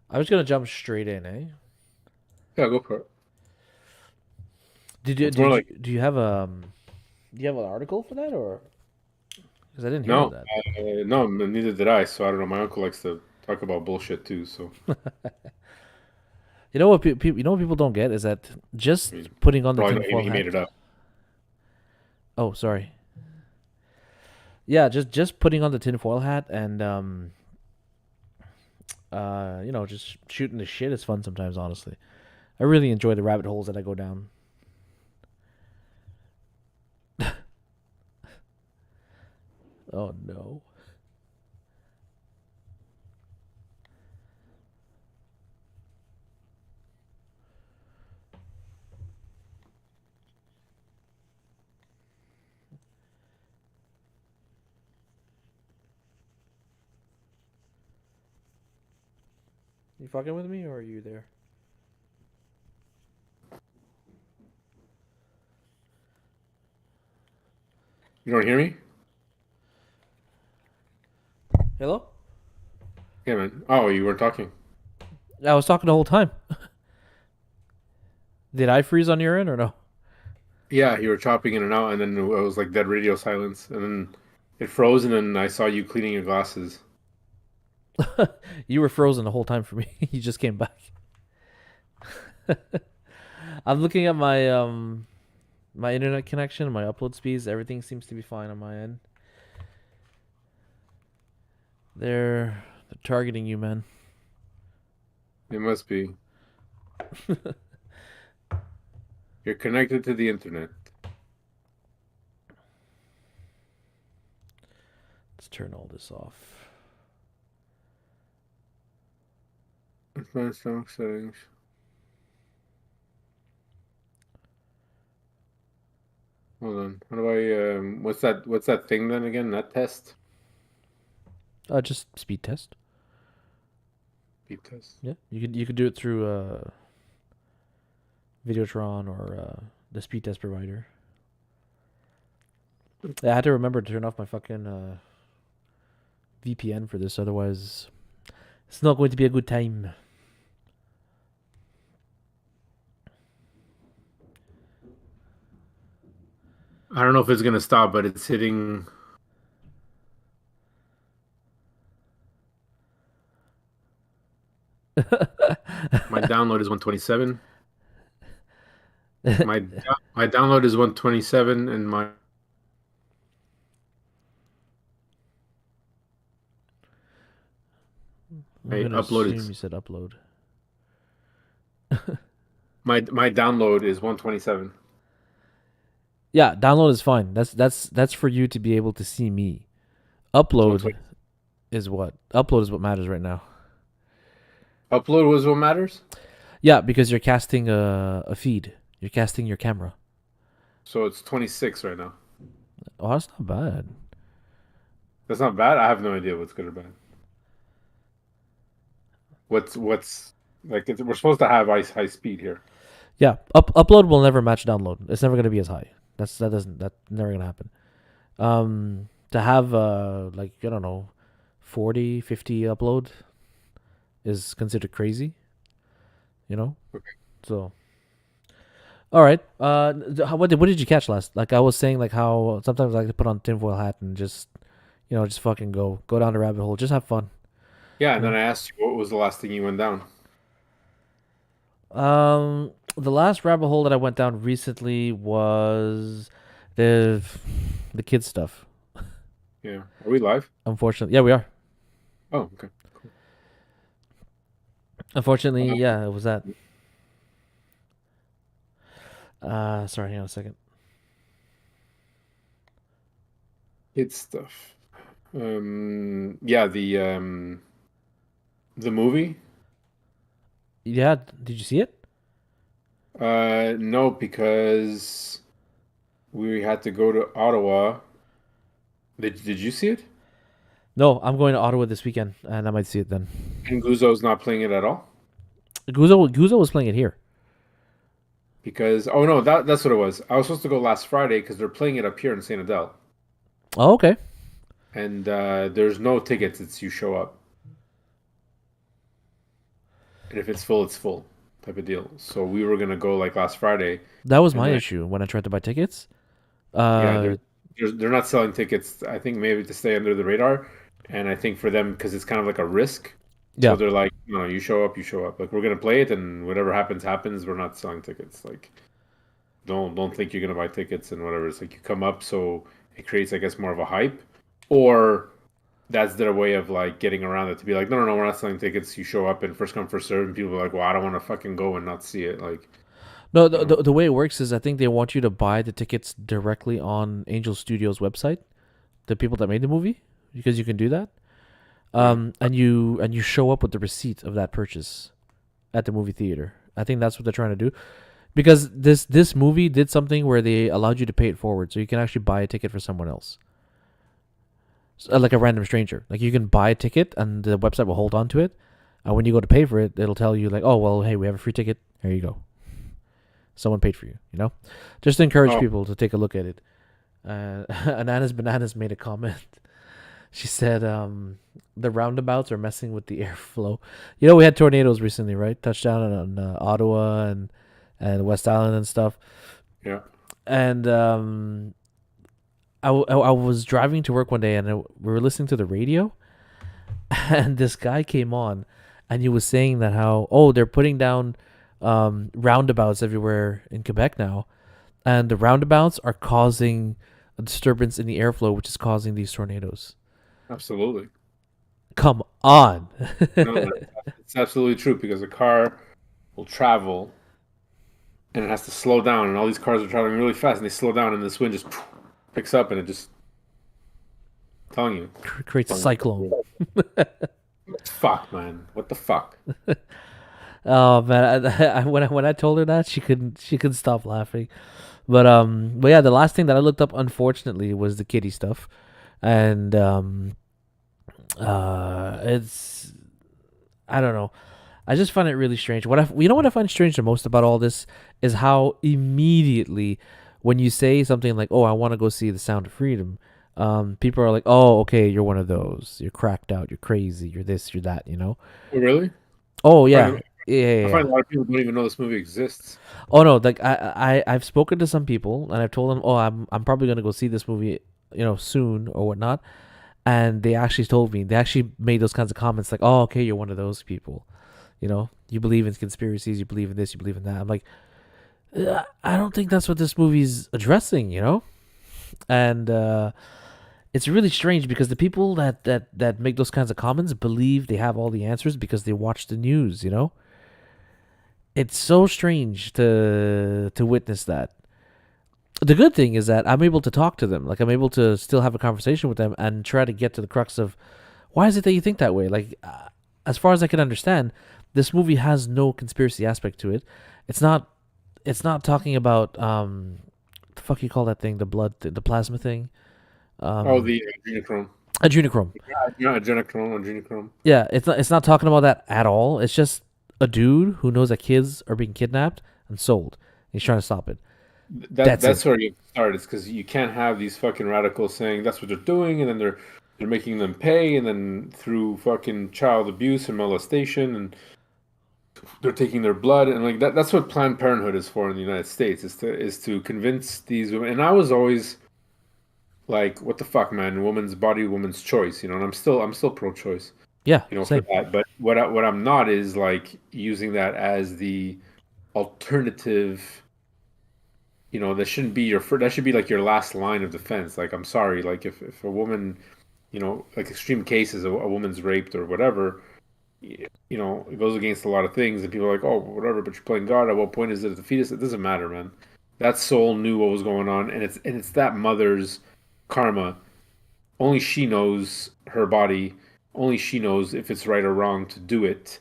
I was gonna jump straight in, eh? Yeah, go for it. Did you It's more did you like do you have do you have an article for that or because I didn't hear of no, that. no, neither did I. So I don't know. My uncle likes to talk about bullshit too. So You know what you know what people don't get is that I just mean, putting on the probably tinfoil he made hat. it up. Oh, sorry. Yeah, just putting on the tinfoil hat and just shooting the shit is fun sometimes. Honestly, I really enjoy the rabbit holes that I go down. Oh no. You fucking with me or are you there? You don't hear me? Hello? Yeah, man. Oh, you weren't talking. I was talking the whole time. Did I freeze on your end or no? Yeah, you were chopping in and out, and then it was like dead radio silence, and then it froze, and then I saw you cleaning your glasses. You were frozen the whole time for me. You just came back. I'm looking at my internet connection, my upload speeds. Everything seems to be fine on my end. They're targeting you, man. It must be. You're connected to the internet. Let's turn all this off. Advanced network settings. Hold on. How do I? What's that? What's that thing then again? That test? Just speed test. Speed test. Yeah, you could do it through Videotron or the speed test provider. Yeah, I had to remember to turn off my fucking VPN for this, otherwise it's not going to be a good time. I don't know if it's gonna stop, but it's hitting. My download is 127. My my download is 127, and I'm my gonna upload assume is you said upload. my download is 127. Yeah, download is fine. That's for you to be able to see me. Upload 120. is what matters right now. Upload was what matters. Yeah, because you're casting a feed. You're casting your camera. So it's 26 right now. Oh, that's not bad. That's not bad. I have no idea what's good or bad. What's like we're supposed to have high speed here. Yeah, upload will never match download. It's never gonna be as high. That's never gonna happen. To have like I don't know, 40, 50 upload is considered crazy. You know. Okay. So all right. What did you catch last? Like I was saying, like how sometimes I like to put on tinfoil hat and just fucking go down the rabbit hole. Just have fun. Yeah, and You then know. I asked you what was the last thing you went down. The last rabbit hole that I went down recently was the the kids stuff. Yeah. Are we live? Unfortunately, yeah, we are. Oh, okay. Cool. Unfortunately, yeah, it was that. Sorry, hang on a second. It's stuff. Yeah, the movie. Yeah, did you see it? No, because we had to go to Ottawa. Did you see it? No, I'm going to Ottawa this weekend, and I might see it then. And Guzzo's not playing it at all Guzo was playing it here. because oh no, that's what it was. I was supposed to go last Friday because they're playing it up here in Saint Adele, Oh, okay. and there's no tickets. It's you show up. and if it's full, it's full type of deal. So we were gonna go like last Friday, That was and my then issue when I tried to buy tickets. yeah, Uh, they're not selling tickets. I think maybe to stay under the radar, and I think for them because it's kind of like a risk. So yeah. they're like, no, you show up, you show up. Like we're gonna play it, and whatever happens, happens. We're not selling tickets. Like don't think you're gonna buy tickets and whatever. It's like you come up, so it creates, I guess, more of a hype, or that's their way of like getting around it to be like, no, we're not selling tickets. You show up and first come first serve, and people are like, well, I don't want to fucking go and not see it. Like, No, I don't know. the way it works is I think they want you to buy the tickets directly on Angel Studios website, the people that made the movie, because you can do that. Yeah, And you show up with the receipt of that purchase at the movie theater. I think that's what they're trying to do because this movie did something where they allowed you to pay it forward, so you can actually buy a ticket for someone else, so, like a random stranger. Like you can buy a ticket, and the website will hold on to it, and when you go to pay for it, it'll tell you like, oh well, hey, we have a free ticket. Here you go. Someone paid for you. You know, just to encourage oh, people to take a look at it. Ananas Bananas made a comment. She said, the roundabouts are messing with the airflow. You know, we had tornadoes recently, right? Touchdown on Ottawa and West Island and stuff. yeah, And I was driving to work one day and we were listening to the radio, and this guy came on, and he was saying that how they're putting down roundabouts everywhere in Quebec now, and the roundabouts are causing a disturbance in the airflow, which is causing these tornadoes. absolutely. Come on. No, it's absolutely true because a car will travel and it has to slow down, and all these cars are traveling really fast, and they slow down, and this wind just picks up, and it just telling you, Creates a cyclone. fuck, man, what the fuck? Oh man, when I told her that, she couldn't stop laughing. But yeah, the last thing that I looked up, unfortunately, was the kitty stuff, and it's I don't know. I just find it really strange. What I find strange the most about all this is how immediately, when you say something like, "Oh, I want to go see The Sound of Freedom," people are like, "Oh, okay, you're one of those. You're cracked out. You're crazy. You're this. You're that." You know? Oh, really? Oh I yeah, find, yeah, yeah, I yeah. find a lot of people don't even know this movie exists. Oh no, like I've spoken to some people and I've told them, "Oh, I'm probably gonna go see this movie, soon or whatnot," and they actually told me they actually made those kinds of comments like, "Oh, okay, you're one of those people." You believe in conspiracies, you believe in this, you believe in that. I'm like, I don't think that's what this movie's addressing. And it's really strange because the people that make those kinds of comments believe they have all the answers because they watch the news. It's so strange to witness that. The good thing is that I'm able to talk to them. Like I'm able to still have a conversation with them and try to get to the crux of why is it that you think that way. Like as far as I can understand, this movie has no conspiracy aspect to it. It's not. It's not talking about the fuck you call that thing, the blood, the plasma thing, Oh, um, the adrenochrome. adrenochrome. Yeah, adrenochrome. Yeah, it's not talking about that at all. It's just a dude who knows that kids are being kidnapped and sold. He's trying to stop it. That's it. That's where you start. It's because you can't have these fucking radicals saying that's what they're doing, and then they're making them pay, and then through fucking child abuse and molestation, and they're taking their blood, and like that's what Planned Parenthood is for in the United States, is to convince these women. And I was always like, what the fuck, man? Woman's body, woman's choice, and I'm still pro-choice, Yeah, for same. that. But what I'm not is like using that as the alternative. That shouldn't be that should be like your last line of defense. Like, I'm sorry, like if a woman, like extreme cases, a woman's raped or whatever, it goes against a lot of things, and people are like, oh, whatever, but you're playing God. At what point is it the fetus? It doesn't matter, man. That soul knew what was going on, and it's that mother's karma. Only she knows her body. Only she knows if it's right or wrong to do it.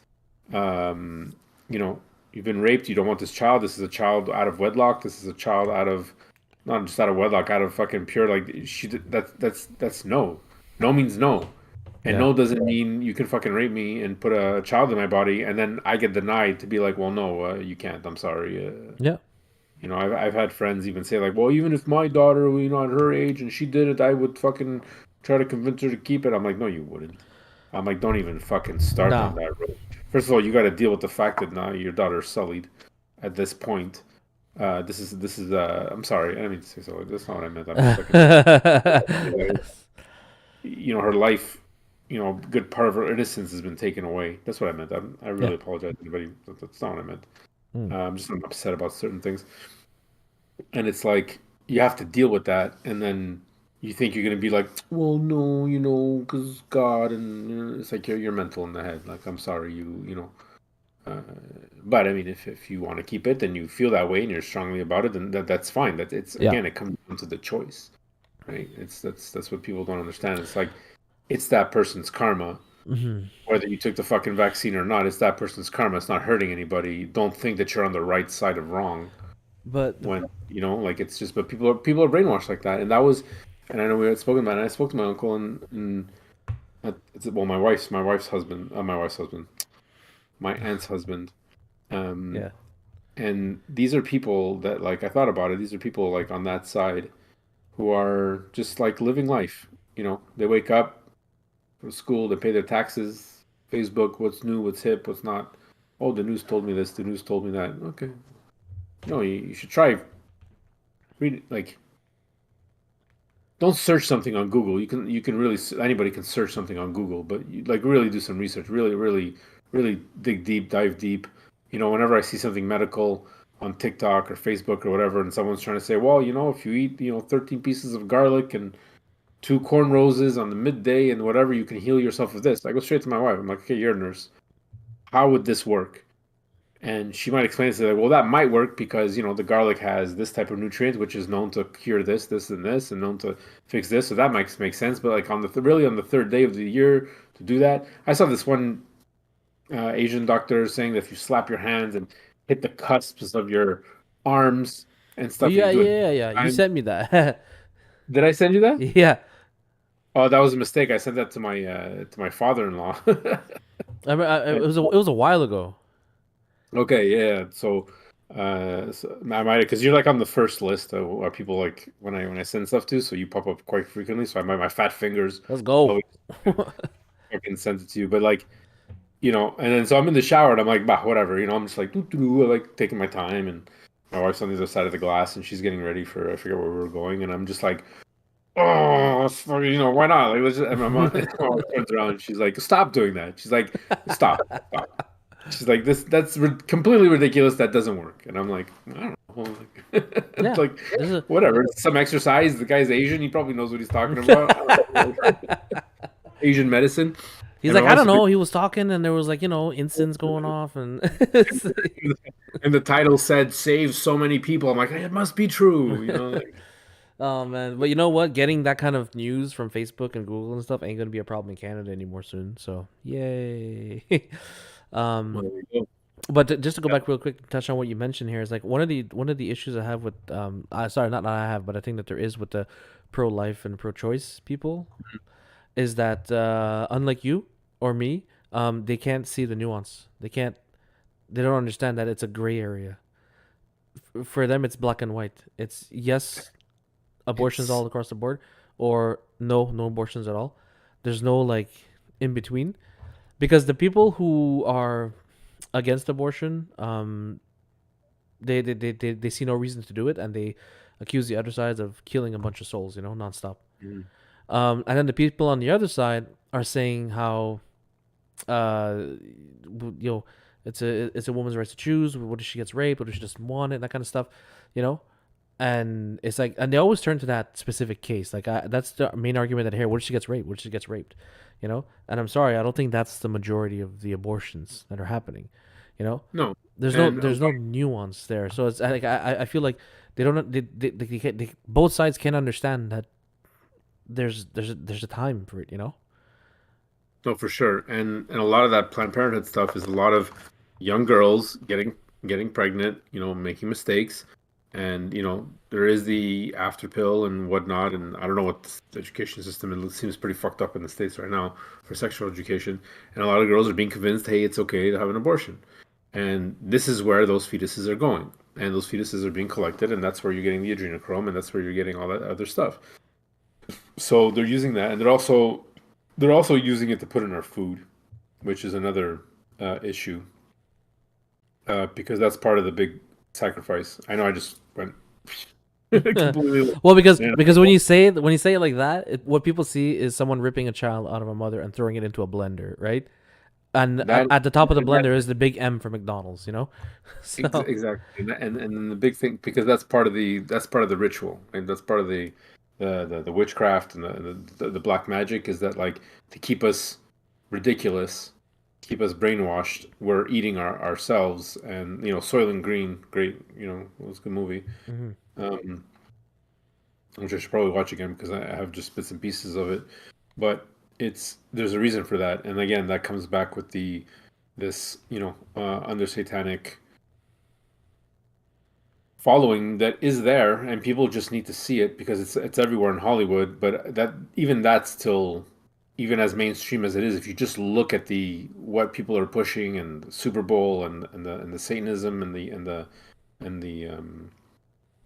Um, you've been raped. You don't want this child. This is a child out of wedlock. This is a child out of not just out of wedlock, out of fucking pure like that's no. No means no. And Yeah, no doesn't mean you can fucking rape me and put a child in my body, and then I get denied to be like, well, no, you can't. I'm sorry. yeah, I've had friends even say like, well, even if my daughter, at her age and she did it, I would fucking try to convince her to keep it. I'm like, no, you wouldn't. I'm like, don't even fucking start on no, that road. First of all, you got to deal with the fact that now your daughter's sullied at this point. This is. I'm sorry, I didn't mean to say so. That's not what I meant. I'm just like, her life, a good part of her innocence has been taken away. That's what I meant. I Yeah. really apologize to anybody. That's not what I meant. Mm. I'm just upset about certain things, and it's like you have to deal with that, and then you think you're gonna be like, well, no, because God, and it's like you're mental in the head. Like, I'm sorry, Uh, but I mean, if you want to keep it and you feel that way and you're strongly about it, then that's fine. That it's Yeah. again, it comes down to the choice, right? That's what people don't understand. It's like it's that person's karma, Hmm. whether you took the fucking vaccine or not. It's that person's karma. It's not hurting anybody. Don't think that you're on the right side of wrong But when like it's just. But people are brainwashed like that, and that was, and I know we had spoken about it. And I spoke to my uncle and well, my wife's husband, my aunt's husband. Um, yeah. And these are people that, like, I thought about it. These are people like on that side who are just like living life. They wake up for school, they pay their taxes, Facebook, what's new, what's hip, what's not. Oh, the news told me this, the news told me that. Okay. No, you should try read like don't search something on Google. You can really anybody can search something on Google, but you like really do some research. Really, really, really dig deep, dive deep. Whenever I see something medical on TikTok or Facebook or whatever, and someone's trying to say, well, if you eat 13 pieces of garlic and two corn roses on the midday and whatever, you can heal yourself with this. I go straight to my wife. I'm like, okay, you're a nurse. How would this work? And she might explain to like, well, that might work because the garlic has this type of nutrient, which is known to cure this, this, and this, and known to fix this. So that might make sense. But like really on the third day of the year to do that, I saw this one Asian doctor saying that if you slap your hands and hit the cusps of your arms and Oh stuff, and yeah, you do it yeah, yeah. You time. sent me that. Did I send you that? Yeah. Oh, that was a mistake. I sent that to my father-in-law. It was a while ago. Okay, yeah. So I might because you're like on the first list of where people like when I send stuff to, so you pop up quite frequently. So my fat fingers Let's go. always fucking send it to you. But like and then so I'm in the shower and I'm like, bah, whatever. I'm just like, doo-doo-doo, like taking my time, and my wife's on the other side of the glass and she's getting ready for I forget where we were going, and I'm just like, oh, why not? Like, let's just, and my wife turns around and she's like, stop doing that. She's like, stop. She's like, that's completely ridiculous. That doesn't work. And I'm like, I don't know. It's Yeah. like, This is whatever. It's some exercise. The guy's Asian. He probably knows what he's talking about. I don't know. Asian medicine. He's And my like, I wife's don't a big, know. He was talking, and there was like incense going off, and and the title said save so many people. I'm like, it must be true. Like, oh man. But you know what? Getting that kind of news from Facebook and Google and stuff ain't gonna be a problem in Canada anymore soon. So yay. well, um, there you go. but just to go back real quick, touch on what you mentioned here is like one of the issues I have with sorry, not I have, but I think that there is with the pro life and pro choice people is that unlike you or me, they can't see the nuance. They don't understand that it's a gray area. For them, it's black and white. It's yes, abortions It's all across the board, or no abortions at all. There's no like in between because the people who are against abortion, they see no reason to do it, and they accuse the other sides of killing a bunch of souls, nonstop. mm, And then the people on the other side are saying how uh you know it's a woman's right to choose. What if she gets raped? What if she doesn't want it? That kind of stuff, you know. And it's like, and they always turn to that specific case. Like that's the main argument that I hear. What if she gets raped? What if she gets raped? And I'm sorry, I don't think that's the majority of the abortions that are happening. You know, no. there's no And there's no nuance there. So it's like I feel like they don't both sides can't understand that there's a time for it. no, for sure. And a lot of that Planned Parenthood stuff is a lot of young girls getting pregnant, making mistakes. And, there is the after pill and whatnot. And I don't know what the education system, it seems pretty fucked up in the States right now for sexual education. And a lot of girls are being convinced, hey, it's okay to have an abortion. And this is where those fetuses are going. And those fetuses are being collected, and that's where you're getting the adrenochrome, and that's where you're getting all that other stuff. So they're using that, and they're also using it to put in our food, which is another issue, because that's part of the big sacrifice. I know I just went completely. Well, because Yeah, when you say it like that, what people see is someone ripping a child out of a mother and throwing it into a blender, right? And that at the top of the that blender is the big M for McDonald's, you know. So exactly, and then the big thing, because that's part of the ritual, and that's part of the witchcraft and the black magic, is that like to keep us ridiculous, keep us brainwashed. We're eating ourselves, and Soylent Green, great, it was a good movie. mhm. Um, which I should probably watch again because I have just bits and pieces of it. But there's a reason for that, and again, that comes back with this under satanic following that is there, and people just need to see it because it's everywhere in Hollywood. But that's still, even as mainstream as it is, if you just look at the what people are pushing, and the Super Bowl, and the Satanism, and the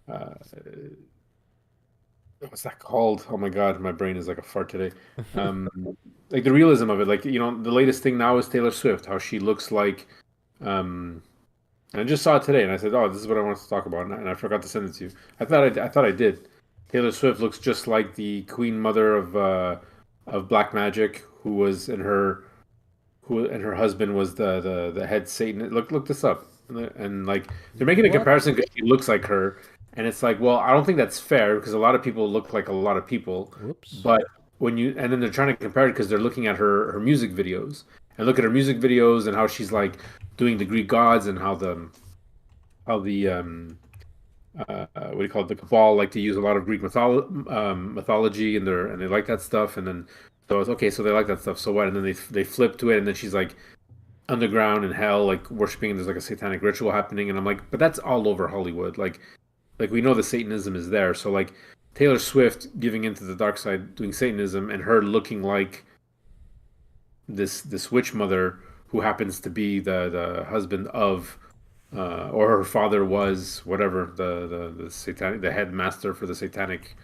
uh, what's that called? Oh my God, my brain is like a fart today. Um, like the realism of it, like the latest thing now is Taylor Swift, how she looks like. Um, I just saw it today, and I said, "Oh, this is what I wanted to talk about," and I forgot to send it to you. I thought I did. Taylor Swift looks just like the Queen Mother of Black Magic, who and her husband was the head Satan. Look this up, and like they're making a What? comparison because she looks like her, and it's like, well, I don't think that's fair because a lot of people look like a lot of people, Whoops. but and then they're trying to compare it because they're looking at her music videos, and look at her music videos and how she's like doing the Greek gods, and how the what do you call it, the cabal like to use a lot of Greek mythology, and they like that stuff, and then so it's okay, so they like that stuff, so what, and then they flip to it, and then she's like underground in hell, like worshiping, and there's like a satanic ritual happening, and I'm like, but that's all over Hollywood, like we know the Satanism is there, so like Taylor Swift giving into the dark side, doing Satanism, and her looking like this witch mother who happens to be the husband of, or her father was whatever, the satanic, the headmaster for the satanic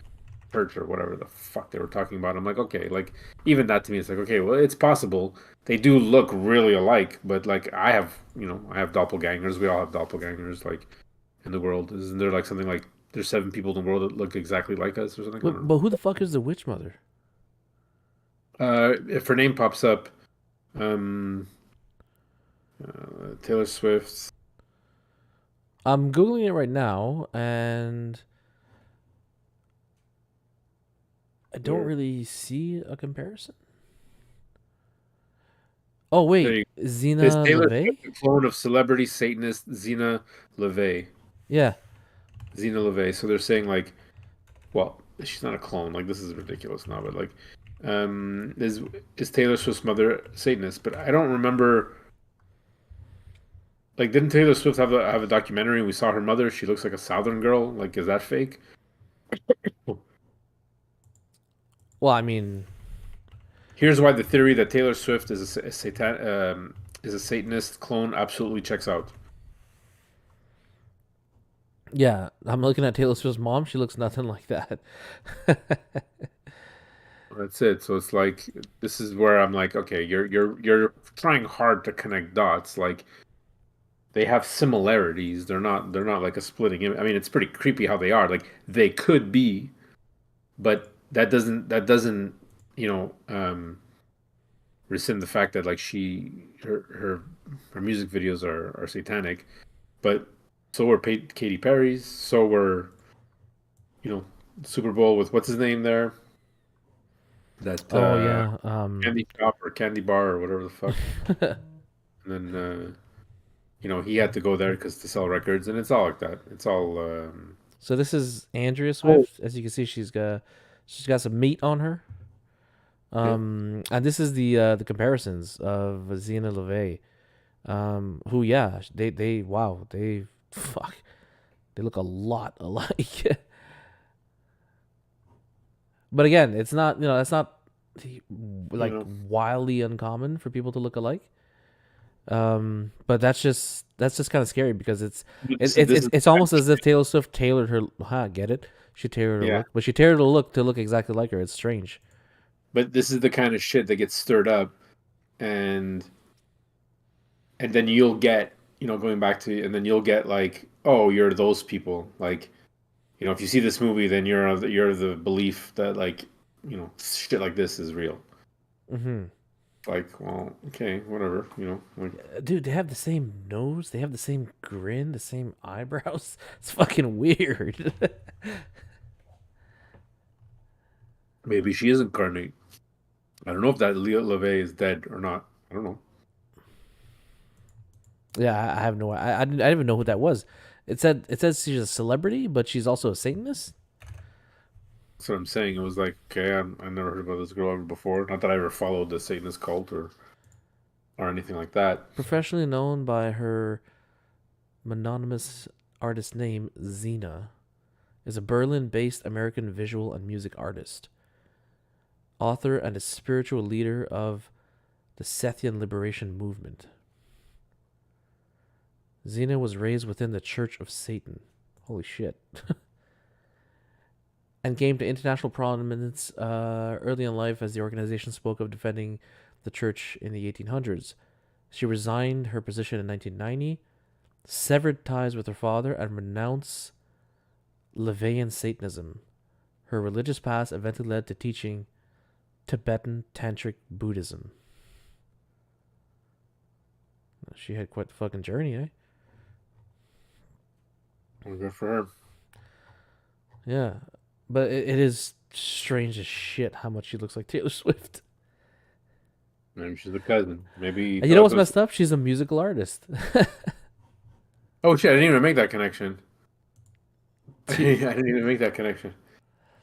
church, or whatever the fuck they were talking about. I'm like, okay, like even that to me, it's like, okay, well, it's possible they do look really alike, but like I have doppelgangers. We all have doppelgangers, like in the world. Isn't there like something like there's 7 people in the world that look exactly like us or something? I don't know. But who the fuck is the witch mother? If her name pops up, um, Taylor Swift. I'm googling it right now, and I don't There, really see a comparison. Oh there wait, you go. Is Zena Taylor LeVay? Swift a clone of celebrity Satanist Zena LeVay? Yeah. Zena LeVay. So they're saying like, well, she's not a clone. Like this is ridiculous now, but like, is Taylor Swift's mother Satanist? But I don't remember. Like, didn't Taylor Swift have a documentary? And we saw her mother. She looks like a Southern girl. Like, is that fake? Well, I mean, Here's why the theory that Taylor Swift is a Satanist clone absolutely checks out. yeah, I'm looking at Taylor Swift's mom. She looks nothing like that. That's it. So it's like this is where I'm like, okay, you're trying hard to connect dots. Like they have similarities. They're not like a splitting image. I mean, it's pretty creepy how they are. Like they could be, but that doesn't rescind the fact that like her music videos are satanic. But so were Katy Perry's. So were you know Super Bowl with what's his name there, that Oh yeah. candy shop or candy bar or whatever the fuck. And then he had to go there because to sell records, and it's all like that. It's all So this is Andrea oh Swift. As you can see, she's got some meat on her. yeah. And this is the comparisons of Zena LeVay. Who yeah, they wow, they fuck, they look a lot alike. But again, it's not, that's not You like know, wildly uncommon for people to look alike. But that's just kind of scary because it's it, it's this it's is it's almost as if Taylor Swift tailored her. Get it? She tailored her yeah. look, but she tailored her look to look exactly like her. It's strange. But this is the kind of shit that gets stirred up, and and then you'll get, going back to, and then you'll get like, oh, you're those people. Like, if you see this movie, then you're the belief that like, shit like this is real. Mm-hmm. Like, well, okay, whatever, like Dude, they have the same nose. They have the same grin, the same eyebrows. It's fucking weird. maybe she is incarnate. I don't know if that Leah LeVay is dead or not. I don't know. Yeah, I have no. I didn't even know who that was. It says she's a celebrity, but she's also a Satanist. That's what I'm saying. It was like, okay, I never heard about this girl ever before. Not that I ever followed the Satanist cult or anything like that. Professionally known by her mononymous artist name, Xena, is a Berlin-based American visual and music artist, author, and a spiritual leader of the Sethian Liberation Movement. Xena was raised within the Church of Satan. Holy shit. And came to international prominence early in life as the organization spoke of defending the church in the 1800s. She resigned her position in 1990, severed ties with her father, and renounced LeVeyan Satanism. Her religious past eventually led to teaching Tibetan Tantric Buddhism. She had quite the fucking journey, eh? Well, good for her. Yeah. But it is strange as shit how much she looks like Taylor Swift. Maybe she's a cousin. Maybe he And you know thought what's this. messed up? She's a musical artist. Oh shit! I didn't even make that connection. I she, didn't even make that connection.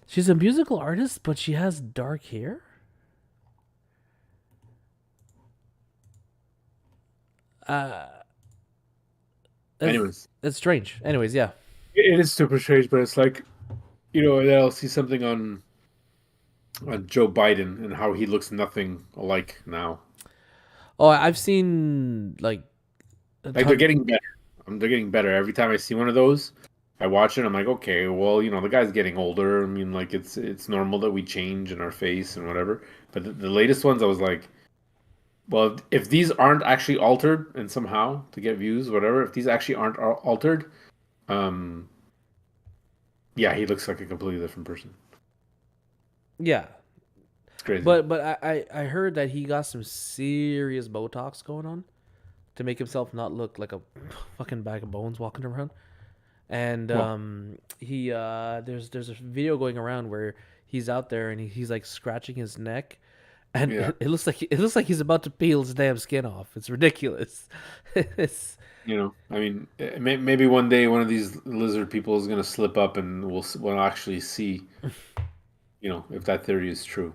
she's a musical artist, but she has dark hair? Uh, it's, Anyways, it's strange. Anyways, yeah. it is super strange, but it's like, and then I'll see something on Joe Biden and how he looks nothing alike now. Oh, I've seen like a Like they're ton. getting better. They're getting better. Every time I see one of those, I watch it. I'm like, okay, well, the guy's getting older. I mean, like it's normal that we change in our face and whatever. But the latest ones, I was like, well, if these aren't actually altered and somehow to get views, whatever, if these actually aren't altered, um, yeah, he looks like a completely different person. Yeah. It's crazy. But I heard that he got some serious Botox going on to make himself not look like a fucking bag of bones walking around. And Well, he there's a video going around where he's out there and he's like scratching his neck, and yeah, it looks like he's about to peel his damn skin off. It's ridiculous. it's I mean, maybe one day one of these lizard people is gonna slip up and we'll actually see, if that theory is true.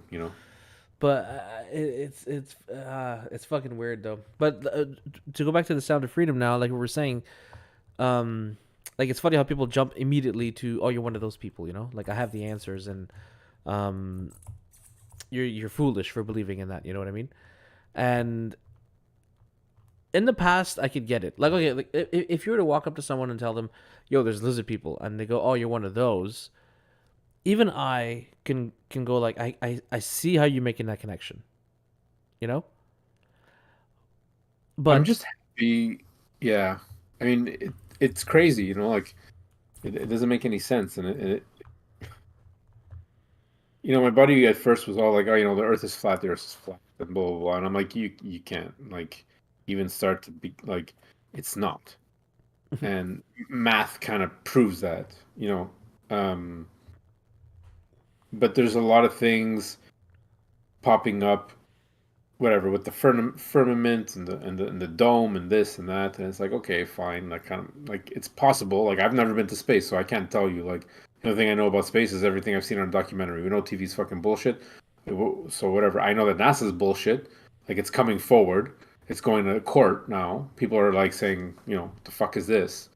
but it's fucking weird though. But to go back to the Sound of Freedom now, like we were saying, um, like it's funny how people jump immediately to, oh, you're one of those people, like I have the answers, and um, you're foolish for believing in that. You know what I mean? And in the past, I could get it. Like, okay, like if you were to walk up to someone and tell them, "Yo, there's lizard people," and they go, "Oh, you're one of those," even I can go like, I see how you're making that connection, you know. I'm But just happy. Yeah, I mean, it's crazy. Like it doesn't make any sense, and my buddy at first was all like, "Oh, the Earth is flat, the Earth is flat," and blah blah blah. And I'm like, you can't like even start to be like, it's not. And math kind of proves that. Um, but there's a lot of things popping up, whatever, with the firmament and the dome and this and that, and it's like, okay, fine, like kind of like it's possible. Like I've never been to space, so I can't tell you. Like the only thing I know about space is everything I've seen on a documentary. We know TV's fucking bullshit, so whatever. I know that NASA's bullshit. Like it's coming forward. It's going to court now. People are like saying, the fuck is this?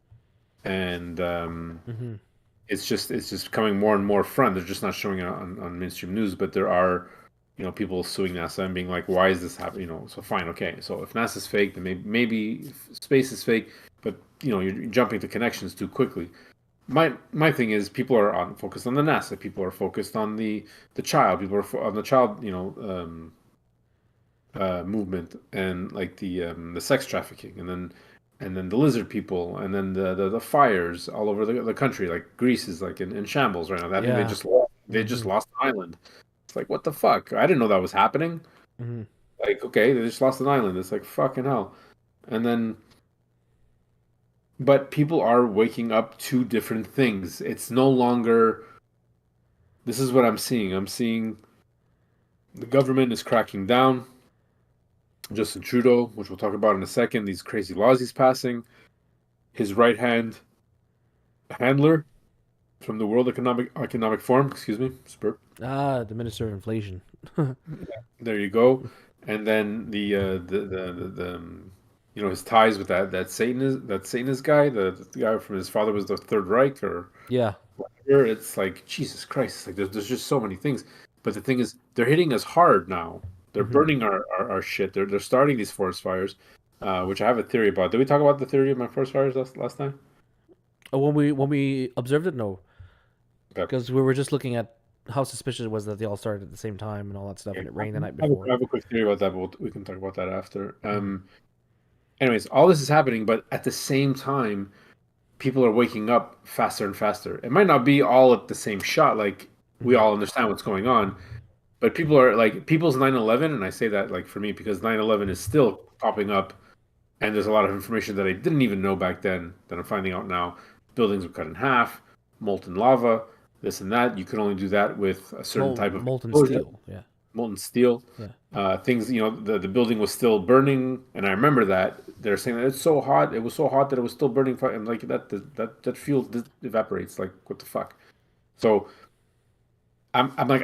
And mm-hmm. it's just coming more and more front. They're just not showing it on mainstream news, but there are, people suing NASA and being like, why is this happening? So fine, okay. So if NASA's fake, then maybe space is fake, but you're jumping to connections too quickly. My thing is people are focused on the NASA. People are focused on the child. People are on the child, movement, and like the sex trafficking, and then the lizard people, and then the fires all over the country. Like Greece is like in shambles right now. I think Yeah. they just Mm-hmm. lost an island. It's like, what the fuck? I didn't know that was happening. Mm-hmm. Like, okay, they just lost an island. It's like fucking hell. And then, but people are waking up to different things. It's no longer. This is what I'm seeing. I'm seeing the government is cracking down. Justin Trudeau, which we'll talk about in a second, these crazy laws he's passing. His right hand handler from the World Economic Forum, excuse me, spurt. Ah, the Minister of Inflation. There you go. And then you know, his ties with that Satanist guy, the guy from his father was the Third Reich or Yeah. whatever. It's like Jesus Christ. Like there's just so many things. But the thing is, they're hitting us hard now. They're Mm-hmm. burning our shit. They're starting these forest fires, which I have a theory about. Did we talk about the theory of my forest fires last time? Oh, when we observed it, no, Okay. because we were just looking at how suspicious it was that they all started at the same time and all that stuff, Okay. and it rained the night I before. have a quick theory about that, but we can talk about that after. Mm-hmm. Anyways, all this is happening, but at the same time, people are waking up faster and faster. It might not be all at the same shot, like we Mm-hmm. all understand what's going on, but people are like people's 9/11, and I say that like for me because 9/11 is still popping up, and there's a lot of information that I didn't even know back then that I'm finding out now. Buildings were cut in half, molten lava, this and that. You can only do that with a certain type of Molten explosion, steel. Yeah. molten steel. Yeah. Things, you know, the building was still burning, and I remember that they're saying that it's so hot. It was so hot that it was still burning. And like that fuel evaporates. Like what the fuck? So I'm like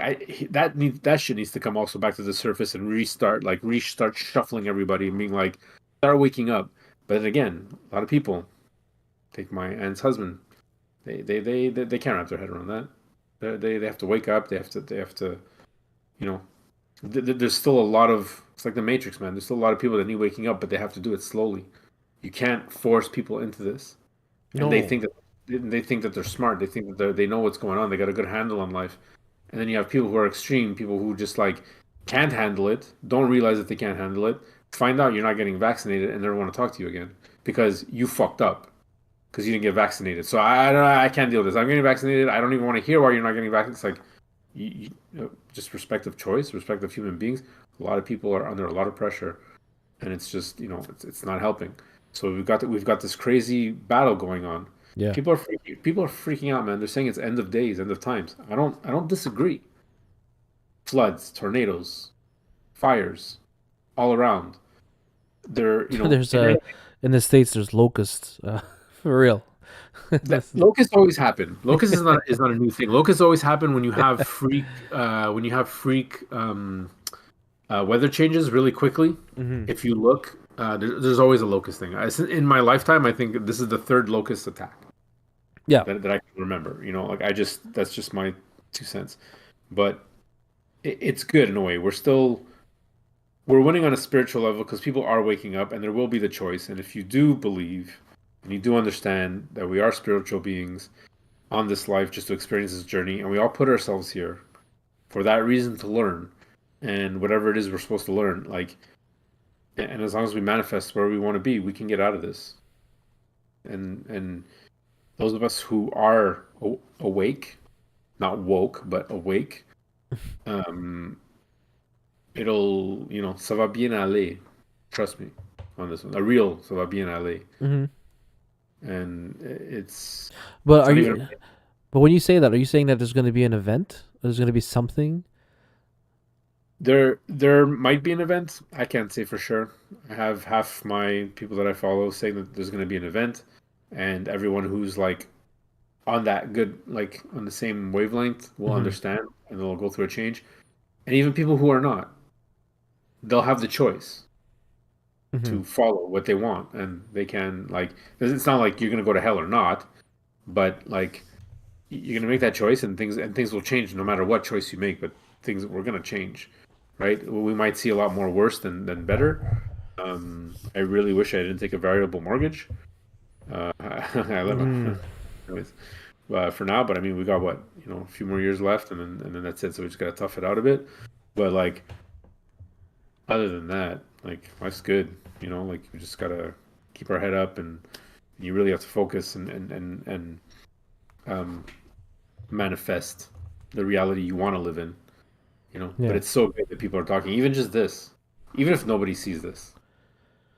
that shit needs to come also back to the surface and restart shuffling everybody and being like start waking up. But then again, a lot of people take my aunt's husband. They can't wrap their head around that. They have to wake up. They have to you know there's still a lot of it's like the Matrix, man. There's still a lot of people that need waking up, but they have to do it slowly. You can't force people into this, and No. they think that they're smart. They think that they know what's going on. They got a good handle on life. And then you have people who are extreme, people who just like can't handle it, don't realize that they can't handle it, find out you're not getting vaccinated, and never want to talk to you again because you fucked up because you didn't get vaccinated. So I can't deal with this. I'm getting vaccinated. I don't even want to hear why you're not getting vaccinated. It's like just respect of choice, respect of human beings. A lot of people are under a lot of pressure, and it's just it's not helping. So we've got this crazy battle going on. Yeah. People are freaking out, man. They're saying it's end of days, end of times. I don't disagree. Floods, tornadoes, fires, all around. They're There's in the states there's locusts. For real. locusts always happen. Locusts is not a new thing. Locusts always happen when you have freak weather changes really quickly. Hmm. If you look, there's always a locust thing. In my lifetime, I think this is the third locust attack Yeah. that I can remember. Like that's just my 2 cents. But it's good in a way. We're winning on a spiritual level because people are waking up, and there will be the choice. And if you do believe and you do understand that we are spiritual beings on this life just to experience this journey, and we all put ourselves here for that reason to learn, and whatever it is we're supposed to learn, like, and as long as we manifest where we want to be, we can get out of this. And those of us who are awake, not woke, but awake, um, ça va bien aller. Trust me on this one. A real ça va bien aller. Hmm. And But it's are not even you? But when you say that, are you saying that there's going to be an event? There's going to be something? there might be an event. I can't say for sure. I have half my people that I follow saying that there's going to be an event, and everyone who's like on that good like on the same wavelength will Hmm. understand and they'll go through a change. And even people who are not, they'll have the choice Hmm. to follow what they want, and they can like it's not like you're going to go to hell or not, but like you're going to make that choice, and things will change no matter what choice you make. But things we're going to change, right? We might see a lot more worse than better. I really wish I didn't take a variable mortgage. I live Hmm. anyways, for now. But I mean, we got what a few more years left, and then that's it. So we just got to tough it out a bit. But like, other than that, like life's good. Like we just gotta keep our head up, and you really have to focus and um, manifest the reality you want to live in. But Yeah. it's so good that people are talking. Even just this, even if nobody sees this,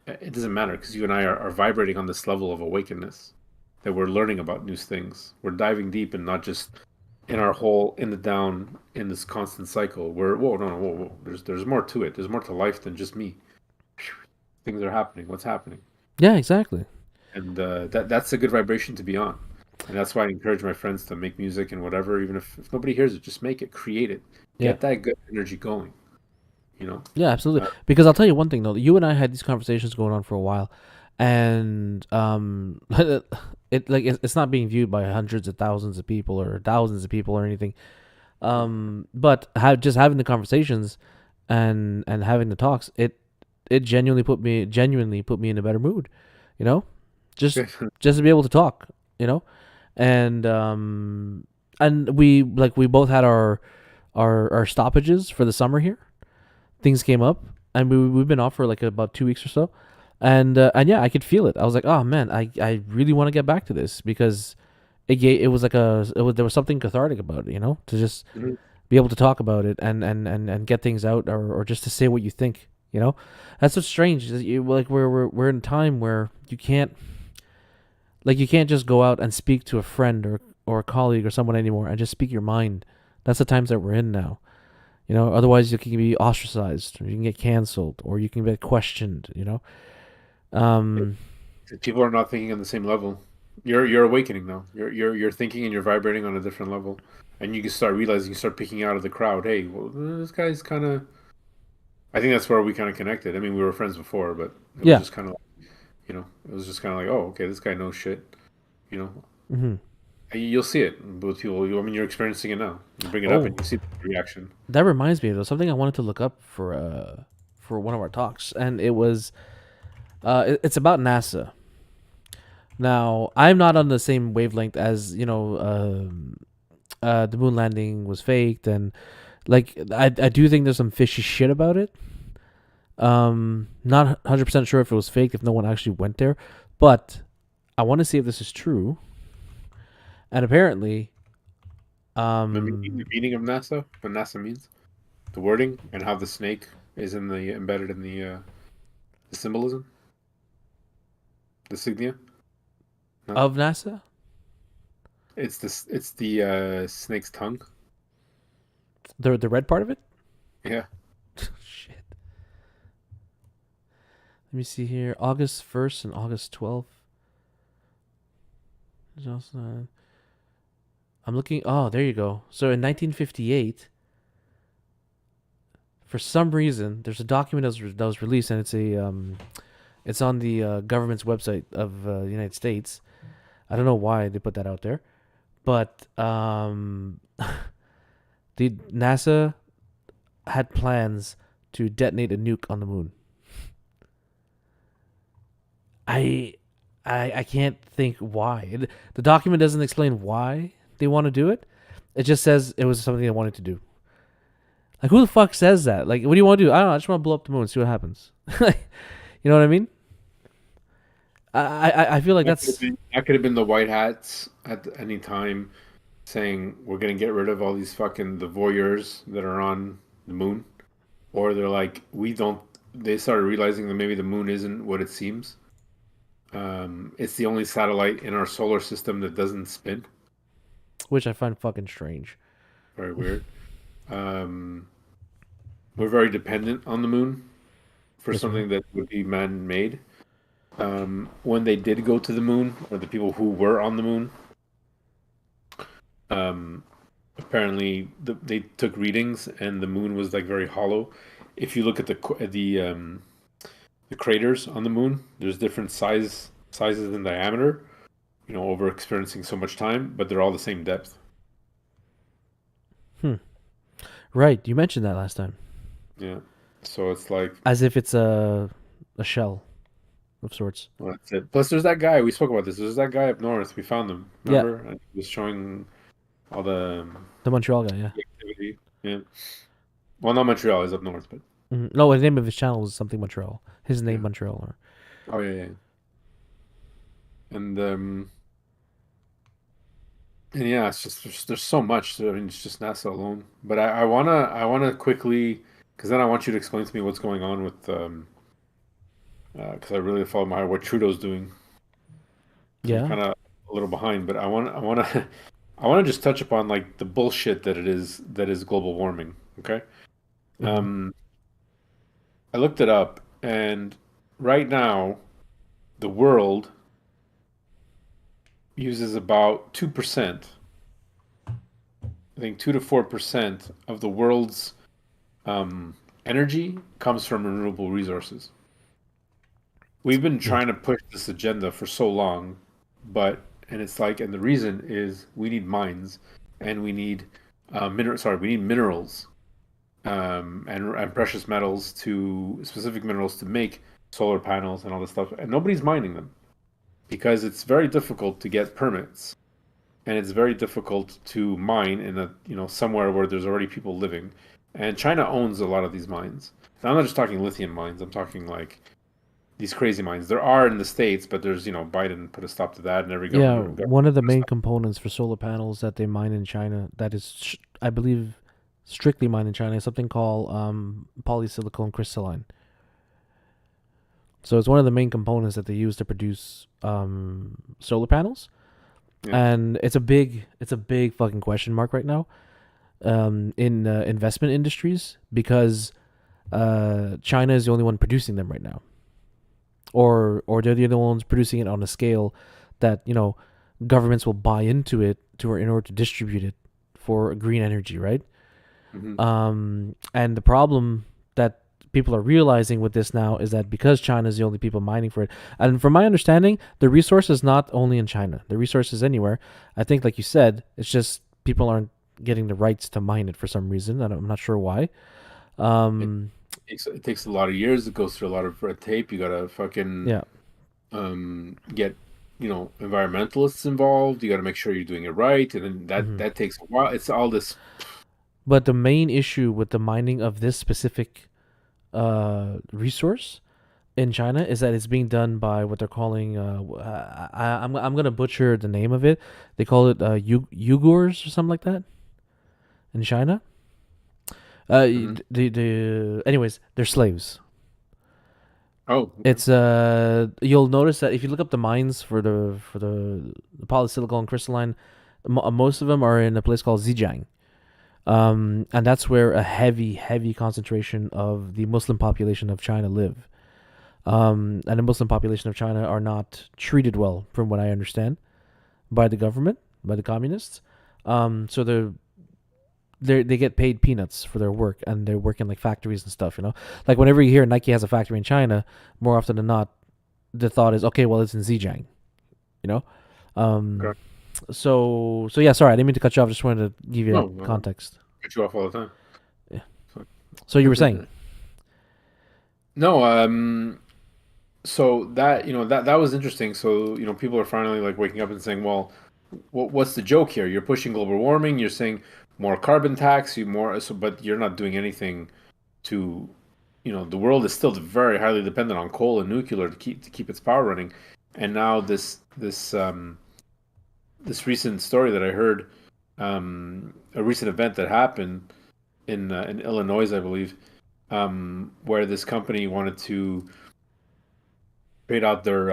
it doesn't matter because you and I are vibrating on this level of awakeness that we're learning about new things. We're diving deep and not just in our hole in the down in this constant cycle. We're whoa no no whoa, whoa. There's more to it. There's more to life than just me. Things are happening. What's happening? Yeah, exactly. And that's a good vibration to be on. And that's why I encourage my friends to make music and whatever, even if nobody hears it, just make it, create it, Yeah. get that good energy going. You know, Yeah, absolutely. uh, Because I'll tell you one thing though, you and I had these conversations going on for a while, and it's not being viewed by hundreds of thousands of people or thousands of people or anything. But just having the conversations and having the talks, it genuinely put me in a better mood, you know, just just to be able to talk, you know, and we both had our stoppages for the summer here. Things came up, and we've been off for like about 2 weeks or so, and yeah, I could feel it. I was like, oh man, I really want to get back to this because it was like there was something cathartic about it, to just Mhm. be able to talk about it and get things out, or just to say what you think. That's what's strange. Like we're in a time where you can't just go out and speak to a friend or a colleague or someone anymore and just speak your mind. That's the times that we're in now. Otherwise you can be ostracized, or you can get canceled, or you can get questioned. Um, People are not thinking on the same level. You're awakening now. You're thinking and you're vibrating on a different level, and you can start realizing, you start picking out of the crowd. Hey, well, this guy's kind of. I think that's where we kind of connected. I mean, we were friends before, but it was yeah. just kind of, it was just kind of like, oh, okay, this guy knows shit. You know, Hmm. You'll see it with people. I mean, you're experiencing it now. You bring it up and Oh, you see the reaction. that reminds me though, something I wanted to look up for one of our talks, and it's about NASA. Now, I'm not on the same wavelength as the moon landing was faked, and like I do think there's some fishy shit about it. Not 100% sure if it was faked, if no one actually went there, but I want to see if this is true. And apparently, The meaning of NASA, what NASA means, the wording, and how the snake is embedded in the symbolism, the signia. No, of NASA. it's the snake's tongue. The red part of it. Yeah. Shit. Let me see here. August 1st and August 12th. I'm looking. Oh, there you go. So in 1958, for some reason, there's a document that was released, and it's on the government's website of the United States. I don't know why they put that out there, but the NASA had plans to detonate a nuke on the moon. I I can't think why. The document doesn't explain why they want to do it. It just says it was something they wanted to do. Like, who the fuck says that? Like, what do you want to do? I don't know. I just want to blow up the moon and see what happens. You know what I mean? I feel like that's That could have been the white hats at any time saying we're gonna get rid of all these fucking the voyeurs that are on the moon, or they're like we don't. They started realizing that maybe the moon isn't what it seems. It's the only satellite in our solar system that doesn't spin. which I find fucking strange. Very weird. Um, we're very dependent on the moon for Yes, sir. something that would be man-made. When they did go to the moon, or the people who were on the moon, um, apparently they took readings, and the moon was like very hollow. If you look at the craters on the moon, there's different sizes in diameter. Over experiencing so much time, but they're all the same depth. Hmm. Right. You mentioned that last time, Yeah. So it's like, as if it's a shell of sorts. well, that's it. Plus, there's that guy we spoke about this. There's that guy up north. We found him. Yeah, Remember? And he was showing all the the Montreal guy. Yeah. activity. Yeah. Well, not Montreal. He's up north, but. No, the name of his channel was something Montreal. His name Yeah. Montreal. Oh yeah, yeah. And and yeah, it's just there's so much. I mean, it's just NASA alone. But I wanna quickly, because then I want you to explain to me what's going on with because I really follow my what Trudeau's doing. Because I'm Yeah. kind of a little behind, but I want to I want to just touch upon like the bullshit that is global warming. Okay. Mm-hmm. Um, I looked it up, and right now the world uses about 2%. I think 2 to 4% of the world's um, energy comes from renewable resources. We've been Yeah. trying to push this agenda for so long, and it's like, and the reason is we need mines and we need we need minerals and precious metals to specific minerals to make solar panels and all this stuff, and nobody's mining them because it's very difficult to get permits and it's very difficult to mine in a somewhere where there's already people living, and China owns a lot of these mines. And I'm not just talking lithium mines. I'm talking like these crazy mines. There are in the States, but there's Biden put a stop to that, and every Yeah. government One of the put a main stop. components for solar panels that they mine in China, that is, I believe, strictly mined in China, is something called polysilicon crystalline. So it's one of the main components that they use to produce solar panels, Yeah. and it's a big fucking question mark right now in investment industries because China is the only one producing them right now, or they're the only ones producing it on a scale that governments will buy into it to in order to distribute it for green energy, right? Hmm. And the problem that people are realizing with this now is that because China is the only people mining for it, and from my understanding, the resource is not only in China. The resource is anywhere. I think, like you said, it's just people aren't getting the rights to mine it for some reason. I'm not sure why. It Um, takes a lot of years. It goes through a lot of red tape. You gotta fucking yeah. get environmentalists involved. You gotta make sure you're doing it right, and then that hmm that takes a while. It's all this. But the main issue with the mining of this specific resource in China is that it's being done by what they're calling. I'm gonna butcher the name of it. They call it Uyghurs or something like that in China. Mhm. Anyways, they're slaves. Oh, okay. It's you'll notice that if you look up the mines for the polysilicon crystalline, most of them are in a place called Zhejiang. And that's where a heavy concentration of the Muslim population of China live. And the Muslim population of China are not treated well, from what I understand, by the government, by the communists. So they get paid peanuts for their work, and they work in like factories and stuff. Like whenever you hear Nike has a factory in China, more often than not, the thought is, okay, well, it's in Zhejiang. You know. Um. Okay. So yeah. Sorry, I didn't mean to cut you off. Just wanted to give you No, that no, no. context. Cut you off all the time. Yeah. So- So you were saying. No, so that was interesting. So people are finally like waking up and saying, well, what's the joke here? You're pushing global warming. You're saying more carbon tax. You more so, but you're not doing anything to, the world is still very highly dependent on coal and nuclear to keep its power running. And now this recent story that I heard, a recent event that happened in Illinois, I believe, where this company wanted to trade out their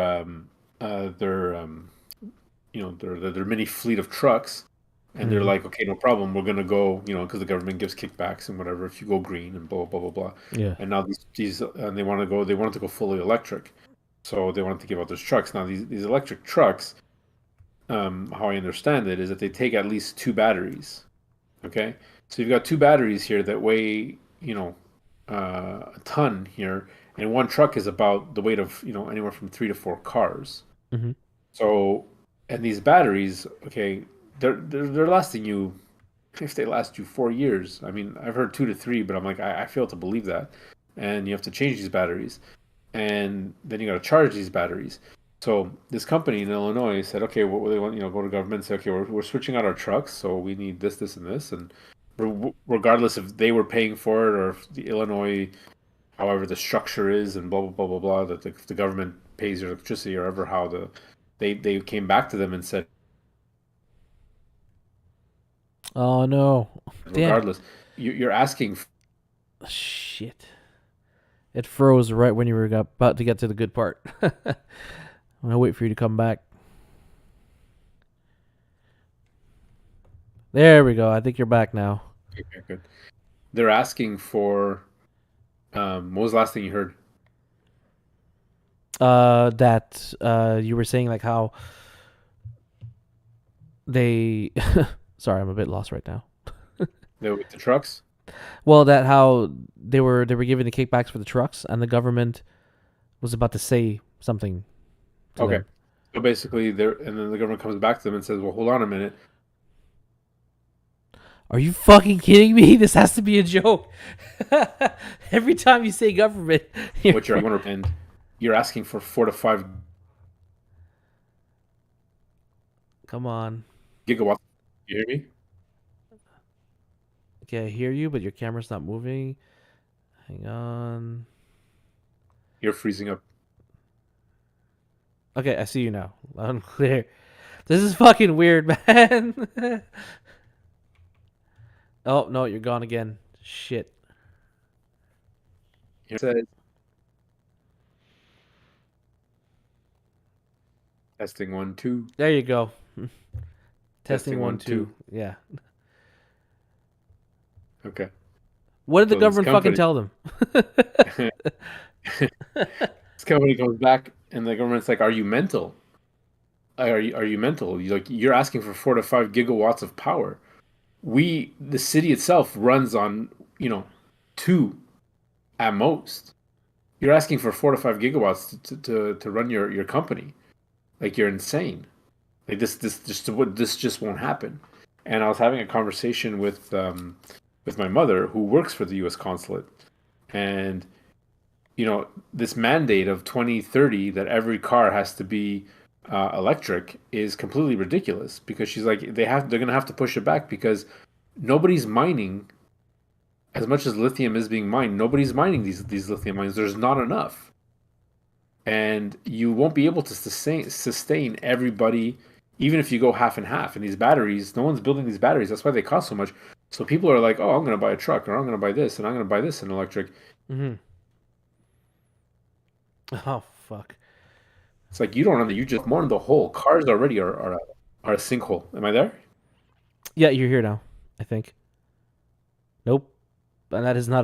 their mini fleet of trucks, and they're Mm-hmm. like, okay, no problem, we're gonna go, because the government gives kickbacks and whatever if you go green and blah blah blah blah. Yeah. And now these and they wanted to go fully electric, so they wanted to give out those trucks. Now these electric trucks, how I understand it is that they take at least two batteries. Okay, so you've got two batteries here that weigh a ton here, and one truck is about the weight of anywhere from 3 to 4 cars. Mm-hmm. So, and these batteries, okay, they're lasting you, if they last you 4 years. I mean, I've heard 2 to 3, but I'm like, I fail to believe that. And you have to change these batteries, and then you got to charge these batteries. So this company in Illinois said, okay, what they want, go to government and say, okay, we're switching out our trucks, so we need this, this, and this, and regardless if they were paying for it or if the Illinois however the structure is, and blah blah blah blah blah, that the government pays your electricity, or ever how they came back to them and said, Oh no. Damn. regardless, you're asking. Shit. It froze right when you were about to get to the good part. I'm gonna wait for you to come back. There we go. I think you're back now. Okay, good. They're asking for. What was the last thing you heard? That you were saying like how they. Sorry, I'm a bit lost right now. The trucks. Well, that how they were giving the kickbacks for the trucks, and the government was about to say something to Okay. them. So basically, and then the government comes back to them and says, "Well, hold on a minute. Are you fucking kidding me? This has to be a joke. Every time you say government, you're What you're going to and you're asking for 4 to 5 come on. gigawatts. You hear me? Okay, I hear you, but your camera's not moving. Hang on. You're freezing up. Okay, I see you now. I'm clear. This is fucking weird, man. Oh no, you're gone again. Shit. It says testing 1 2. There you go. Testing Testing one, one two. two. Yeah. Okay. What did the So this government fucking company, tell them? this company comes back, and the government's like, "Are you mental? Are you mental? You're asking for 4 to 5 gigawatts of power. The city itself runs on, 2 at most. You're asking for 4 to 5 gigawatts to run your company. Like, you're insane. Like, this just won't happen." And I was having a conversation with my mother, who works for the U.S. consulate, and this mandate of 2030 that every car has to be electric is completely ridiculous, because she's like, they're gonna have to push it back, because nobody's mining as much as lithium is being mined. Nobody's mining these lithium mines. There's not enough, and you won't be able to sustain everybody, even if you go half and half. And these batteries, no one's building these batteries. That's why they cost so much. So people are like, "Oh, I'm going to buy a truck, or I'm going to buy this, and I'm going to buy this in electric." Mm-hmm. Oh fuck. It's like, you don't know that you just more in the hole. Cars already are a sinkhole. Am I there? Yeah, you're here now. I think. Nope. And that is not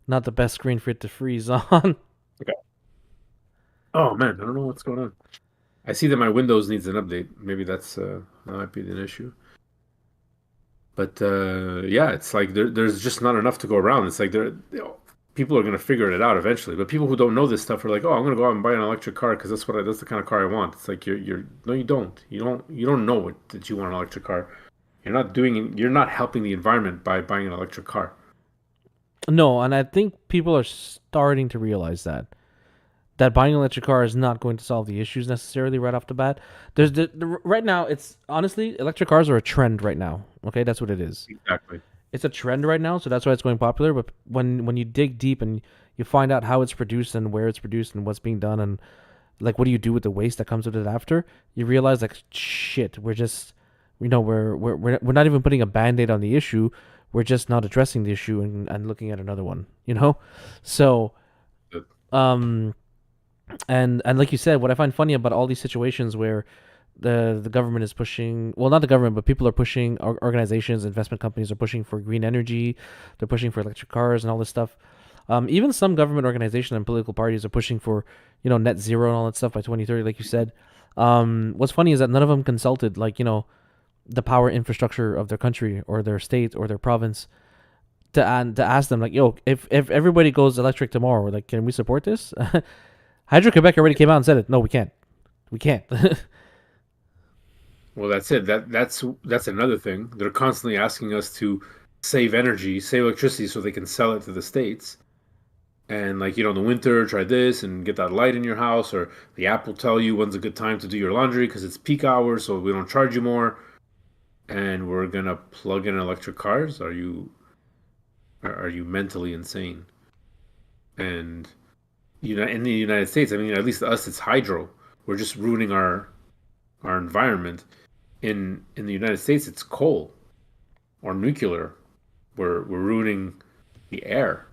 the best screen for it to freeze on. Okay. Oh man, I don't know what's going on. I see that my Windows needs an update. Maybe that might be an issue. But yeah, it's like there's just not enough to go around. It's like people are going to figure it out eventually. But people who don't know this stuff are like, "Oh, I'm going to go out and buy an electric car because that's the kind of car I want." It's like, you're no, you don't. You don't know that you want an electric car. You're not helping the environment by buying an electric car. No, and I think people are starting to realize that buying an electric car is not going to solve the issues necessarily right off the bat. There's right now, it's honestly, electric cars are a trend right now. Okay, that's what it is. Exactly. It's a trend right now, so that's why it's going popular. But when you dig deep and you find out how it's produced and where it's produced and what's being done, and like what do you do with the waste that comes with it after, you realize like, shit, we're just, we're not even putting a band-aid on the issue. We're just not addressing the issue and looking at another one. So um and like you said, what I find funny about all these situations where the government is pushing, well, not the government, but people are pushing, organizations, investment companies are pushing for green energy, they're pushing for electric cars and all this stuff. Even some government organizations and political parties are pushing for net zero and all that stuff by 2030, like you said. What's funny is that none of them consulted, like, the power infrastructure of their country or their state or their province, to ask them, like, yo, if everybody goes electric tomorrow, like, can we support this? Hydro Quebec already came out and said it. No, we can't. We can't. Well, that's it. That's another thing. They're constantly asking us to save energy, save electricity, so they can sell it to the states. And, like, in the winter, try this and get that light in your house, or the app will tell you when's a good time to do your laundry because it's peak hours, so we don't charge you more. And we're gonna plug in electric cars. Are you mentally insane? And in the United States, I mean, at least us, it's hydro. We're just ruining our environment. In the United States, it's coal or nuclear. We're ruining the air.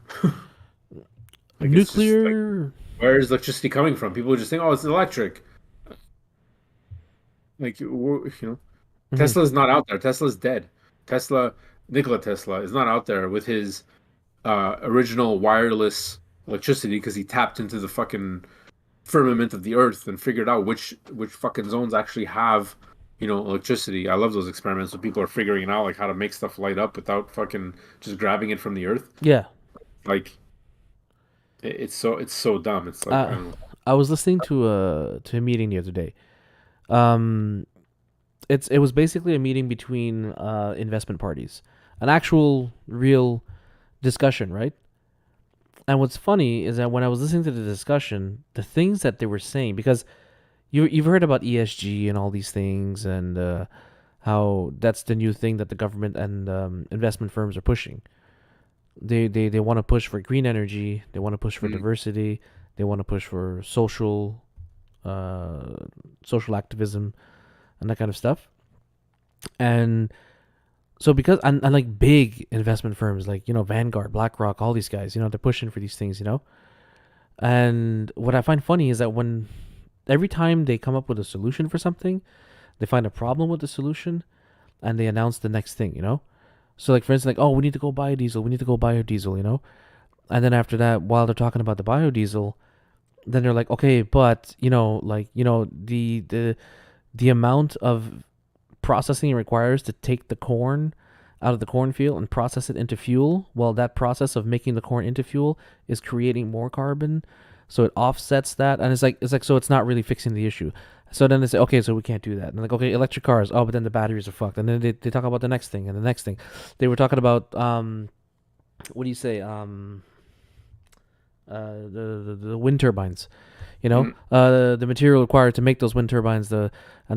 Like it's just like, Nuclear. where is electricity coming from? People just think, oh, it's electric. Like Mhm. Tesla is not out there. Tesla is dead. Tesla, Nikola Tesla, is not out there with his original wireless electricity because he tapped into the fucking firmament of the earth and figured out which fucking zones actually have electricity. I love those experiments when people are figuring out like how to make stuff light up without fucking just grabbing it from the earth. Yeah. Like it's so dumb. It's like I Uh, don't know. I was listening to a meeting the other day. Um, it was basically a meeting between investment parties, an actual real discussion, right? And what's funny is that when I was listening to the discussion, the things that they were saying, because you've heard about ESG and all these things, and how that's the new thing that the government and investment firms are pushing. They want to push for green energy. They want to push for Mm, diversity. They want to push for uh, social activism and that kind of stuff. And so because and like big investment firms like Vanguard, BlackRock, all these guys, they're pushing for these things, And what I find funny is that when every time they come up with a solution for something, they find a problem with the solution and they announce the next thing. So like for instance, like, oh, we need to go biodiesel, we need to go biodiesel. And then after that, while they're talking about the biodiesel, then they're like, okay, but like the amount of processing it requires to take the corn out of the cornfield and process it into fuel, well, that process of making the corn into fuel is creating more carbon, so it offsets that, and it's like so it's not really fixing the issue. So then they say, okay, so we can't do that. And like, okay, electric cars, oh, but then the batteries are fucked. And then they talk about the next thing and the next thing. They were talking about what do you say? The wind turbines. mm, The material required to make those wind turbines, the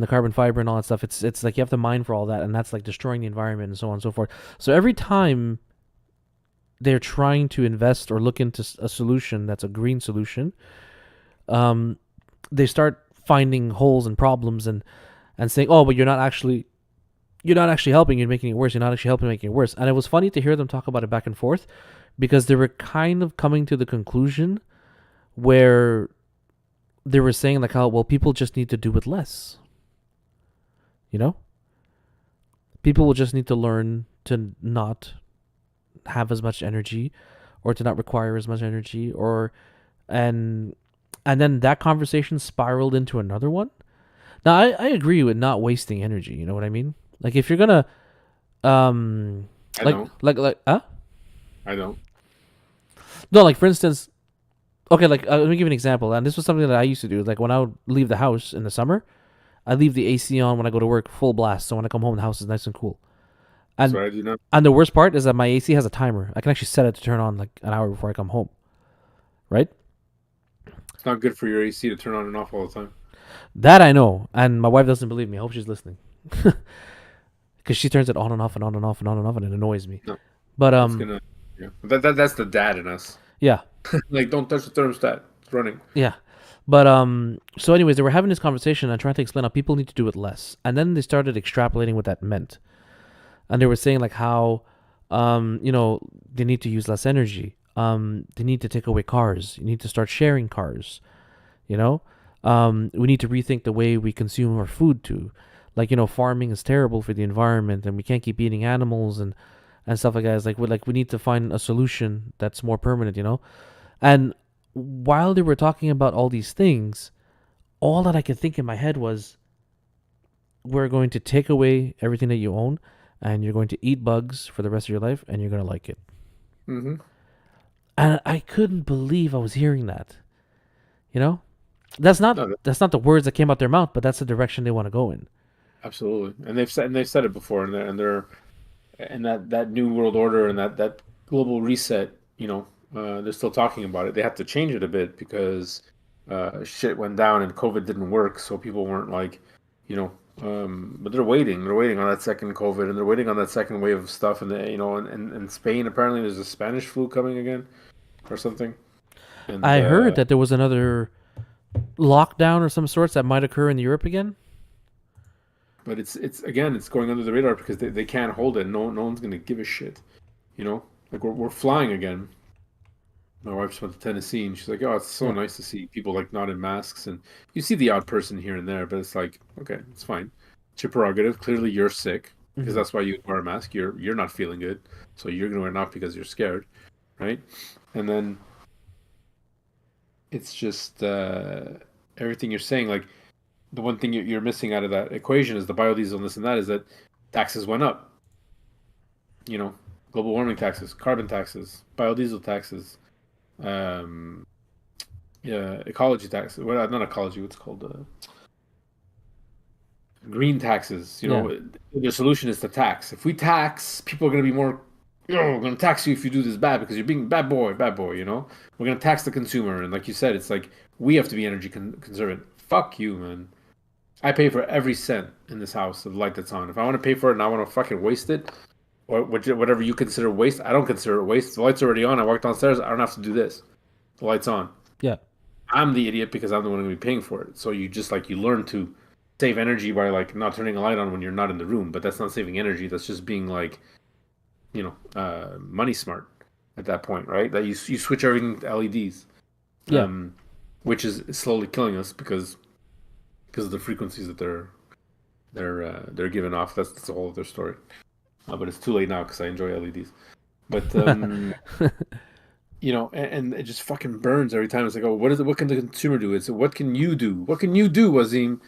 carbon fiber and all that stuff. It's like you have to mine for all that, and that's like destroying the environment and so on and so forth. So every time they're trying to invest or look into a solution that's a green solution, um, they start finding holes and problems and saying, oh, but you're not actually helping. You're making it worse. You're not actually helping, making it worse. And it was funny to hear them talk about it back and forth because they were kind of coming to the conclusion where they were saying like how well people just need to do it less. You know, people will just need to learn to not have as much energy, or to not require as much energy, or and and then that conversation spiraled into another one. Now I agree with not wasting energy. You know what I mean? Like if you're gonna um I like don't. like like I don't. no, like for instance, okay, like let me give you an example. And this was something that I used to do. Like when I would leave the house in the summer, I leave the AC on when I go to work full blast. So when I come home, the house is nice and cool. That's And what I do now. and the worst part is that my AC has a timer. I can actually set it to turn on like an hour before I come home. Right? It's not good for your AC to turn on and off all the time. That I know. And my wife doesn't believe me. I hope she's listening. Because she turns it on and off and on and off and on and off, and it annoys me. No, But it's gonna. Yeah, that's the dad in us. yeah, Like, don't touch the thermostat. It's running. yeah. But so anyways, they were having this conversation and trying to explain how people need to do it less, and then they started extrapolating what that meant, and they were saying like how, they need to use less energy. They need to take away cars. You need to start sharing cars. You know, we need to rethink the way we consume our food too. Like farming is terrible for the environment, and we can't keep eating animals and stuff like that. It's like we need to find a solution that's more permanent. And while they were talking about all these things, all that I could think in my head was, we're going to take away everything that you own, and you're going to eat bugs for the rest of your life, and you're going to like it. Hmm. And I couldn't believe I was hearing that. You know, that's not No, that's not the words that came out their mouth, but that's the direction they want to go in. absolutely. And they've said it before, and that new world order and that global reset. They're still talking about it. They have to change it a bit because shit went down and COVID didn't work, so people weren't like, you know. But they're waiting. They're waiting on that second COVID, and they're waiting on that second wave of stuff. And in Spain, apparently, there's a Spanish flu coming again or something. And I heard that there was another lockdown or some sorts that might occur in Europe again. but it's again, it's going under the radar because they can't hold it. No one's gonna give a shit. You know, like we're flying again. My wife just went to Tennessee, and she's like, "Oh, it's so Yeah. nice to see people like not in masks." And you see the odd person here and there, but it's like, okay, it's fine. It's your prerogative. Clearly, you're sick because Hmm. that's why you wear a mask. You're not feeling good, so you're gonna wear it not because you're scared, right? And then it's just everything you're saying. Like the one thing you're missing out of that equation is the biodiesel and this and that is that taxes went up. You know, global warming taxes, carbon taxes, biodiesel taxes. Um, yeah, ecology tax. Well, not ecology. What's it called green taxes. You Yeah. know, the solution is to tax. If we tax, people are going to be more. We're going to tax you if you do this bad because you're being bad boy, bad boy. You know, we're going to tax the consumer, and like you said, it's like we have to be energy conservant. Fuck you, man. I pay for every cent in this house of light that's on. If I want to pay for it and I want to fucking waste it, or whatever you consider waste, I don't consider it waste. The light's already on. I walk downstairs. I don't have to do this. The light's on. Yeah. I'm the idiot because I'm the one going to be paying for it. So you just like you learn to save energy by like not turning a light on when you're not in the room. But that's not saving energy. That's just being like, money smart at that point, right? That you switch everything to LEDs, Yeah. which is slowly killing us because of the frequencies that they're giving off. That's a whole other story. But it's too late now because I enjoy LEDs. But and it just fucking burns every time. It's like, oh, what is it? What can the consumer do? It's what can you do? What can you do, Wazim?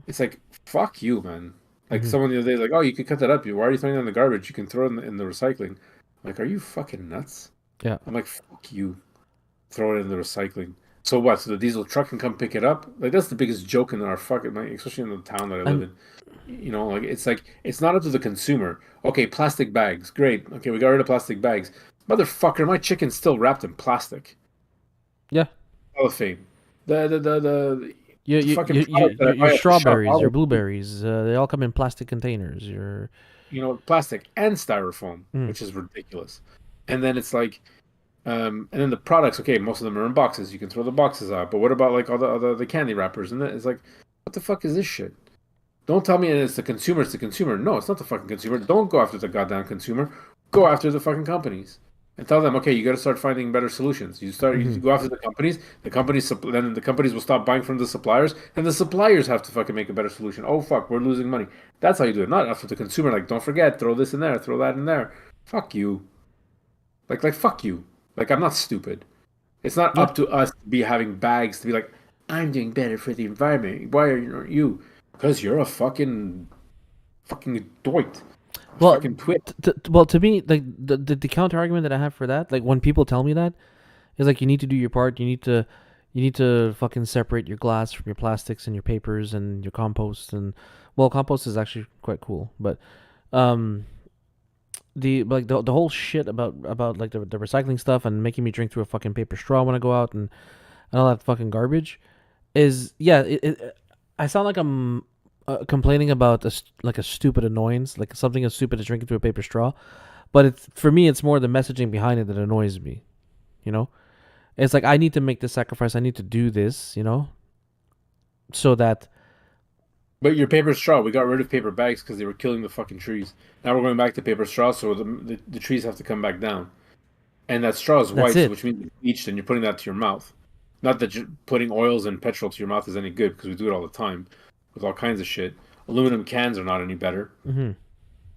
It's like, fuck you, man. Like Hmm. someone the other day, like, oh, you could cut that up. Why are you throwing it in the garbage? You can throw it in the recycling. I'm like, are you fucking nuts? Yeah. I'm like, fuck you. Throw it in the recycling. So what? So the diesel truck can come pick it up? Like that's the biggest joke in our fucking, like, especially in the town that I live And in. Like it's not up to the consumer. Okay, plastic bags, great. Okay, we got rid of plastic bags. Motherfucker, my chicken's still wrapped in plastic. yeah. Cellophane. Your The your fucking your product that your I your buy at the shop, strawberries, your olive oil, blueberries, they all come in plastic containers. Your plastic and styrofoam, mm. which is ridiculous. And then it's like, and then the products. Okay, most of them are in boxes. You can throw the boxes out. But what about like all the other the candy wrappers? And it's like, what the fuck is this shit? Don't tell me it's the consumer. It's the consumer. No, it's not the fucking consumer. Don't go after the goddamn consumer. Go after the fucking companies and tell them, okay, you got to start finding better solutions. You Hmm. go after the companies. Then the companies will stop buying from the suppliers, and the suppliers have to fucking make a better solution. Oh fuck, we're losing money. That's how you do it. Not after the consumer. Like, don't forget, throw this in there, throw that in there. Fuck you. Like fuck you. Like I'm not stupid. It's not Yeah. up to us to be having bags to be like, I'm doing better for the environment. Why are you? Because you're a fucking doit, a Well, fucking twit. to me, like the counter argument that I have for that, like when people tell me that, is like you need to do your part. You need to fucking separate your glass from your plastics and your papers and your compost. And well, compost is actually quite cool, but um the whole shit about like the recycling stuff and making me drink through a fucking paper straw when I go out and all that fucking garbage is, yeah, I sound like I'm complaining about like a stupid annoyance, like something as stupid as drinking through a paper straw, but it's, for me, it's more the messaging behind it that annoys me. You know, it's like I need to make this sacrifice. I need to do this. So that But your paper straw, we got rid of paper bags because they were killing the fucking trees. Now we're going back to paper straw, so the trees have to come back down. And that straw is that's white, so it. which means it's bleached, and you're putting that to your mouth. Not that putting oils and petrol to your mouth is any good because we do it all the time with all kinds of shit. Aluminum cans are not any better. Hmm.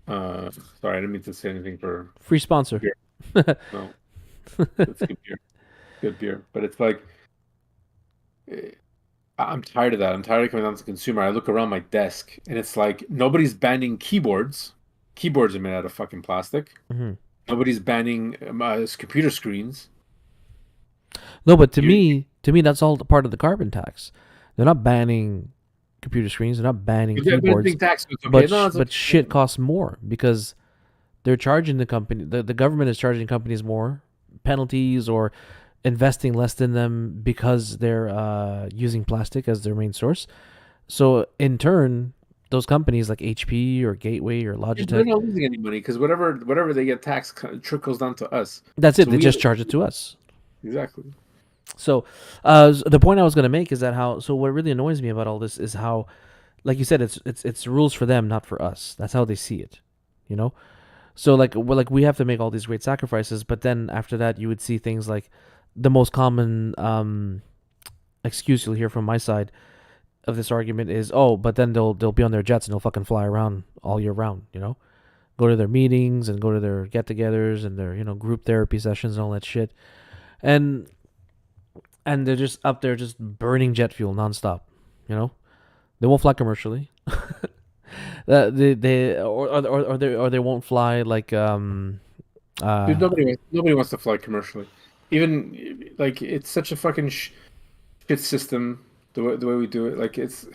Uh, Sorry, I didn't mean to say anything for Free sponsor. beer. No, that's good beer. Good beer. But it's like eh, I'm tired of that. I'm tired of coming down to consumer. I look around my desk and it's like nobody's banning keyboards. Keyboards are made out of fucking plastic. Hmm. Nobody's banning computer screens. No, but to You, me, to me, that's all part of the carbon tax. They're not banning computer screens. They're not banning but it's keyboards. being taxed. So it's okay. But No, it's but okay. shit costs more because they're charging the government is charging companies more penalties or investing less in them because they're using plastic as their main source. So in turn, those companies like HP or Gateway or Yeah, but they're Logitech, not losing any money because whatever they get taxed trickles down to us. that's it. So They we just charge it to us. exactly. So, the point I was gonna make is that how. So what really annoys me about all this is how, like you said, it's rules for them, not for us. That's how they see it. You know. So like we have to make all these great sacrifices, but then after that, you would see things like the most common excuse you'll hear from my side of this argument is, oh, but then they'll be on their jets and they'll fucking fly around all year round. You know, go to their meetings and go to their get-togethers and their group therapy sessions and all that shit, and they're just up there just burning jet fuel nonstop. You know, they won't fly commercially. They won't fly like Dude, uh nobody wants to fly commercially. Even like it's such a fucking shit system the way we do it. Like it's I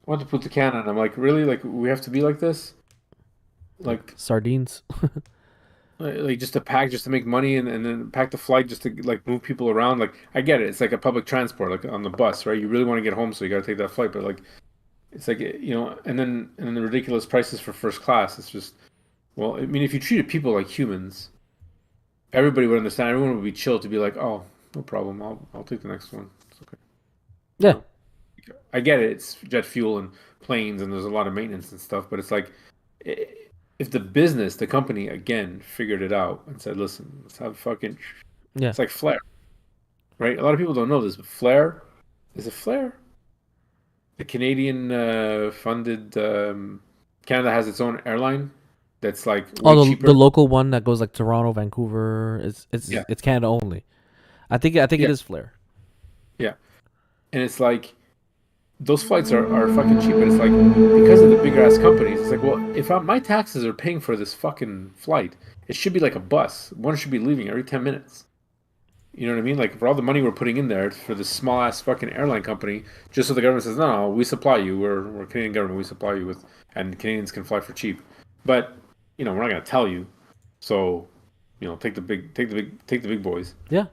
want to put the can on. I'm like, really? Like we have to be like this? like Like sardines. like just to pack just to make money and then pack the flight just to like move people around. Like I get it. It's like a public transport, like on the bus, right? You really want to get home, so you got to take that flight. But like it's like and then the ridiculous prices for first class. It's just well, I mean, if you treated people like humans, everybody would understand. Everyone would be chill to be like, oh, no problem. I'll take the next one. It's okay. You Yeah, know, I get it. It's jet fuel and planes, and there's a lot of maintenance and stuff. But it's like, i- if the business, the company, again, figured it out and said, listen, let's have fucking. yeah. It's like Flair, right? A lot of people don't know this, but Flair is it Flair? The Canadian funded Canada has its own airline that's like way Oh, the cheaper. local one that goes like Toronto, Vancouver. Yeah, It's Canada only. I think it yeah, is Flair. yeah. And it's like those flights are fucking cheap, but it's like because of the bigger ass companies, it's like, well, if my taxes are paying for this fucking flight, it should be like a bus. One should be leaving every 10 minutes. You know what I mean? Like for all the money we're putting in there for this small ass fucking airline company, just so the government says, no, no, we supply you. We're Canadian government. We supply you with, and Canadians can fly for cheap. But we're not gonna tell you. So, take the big boys. Yeah,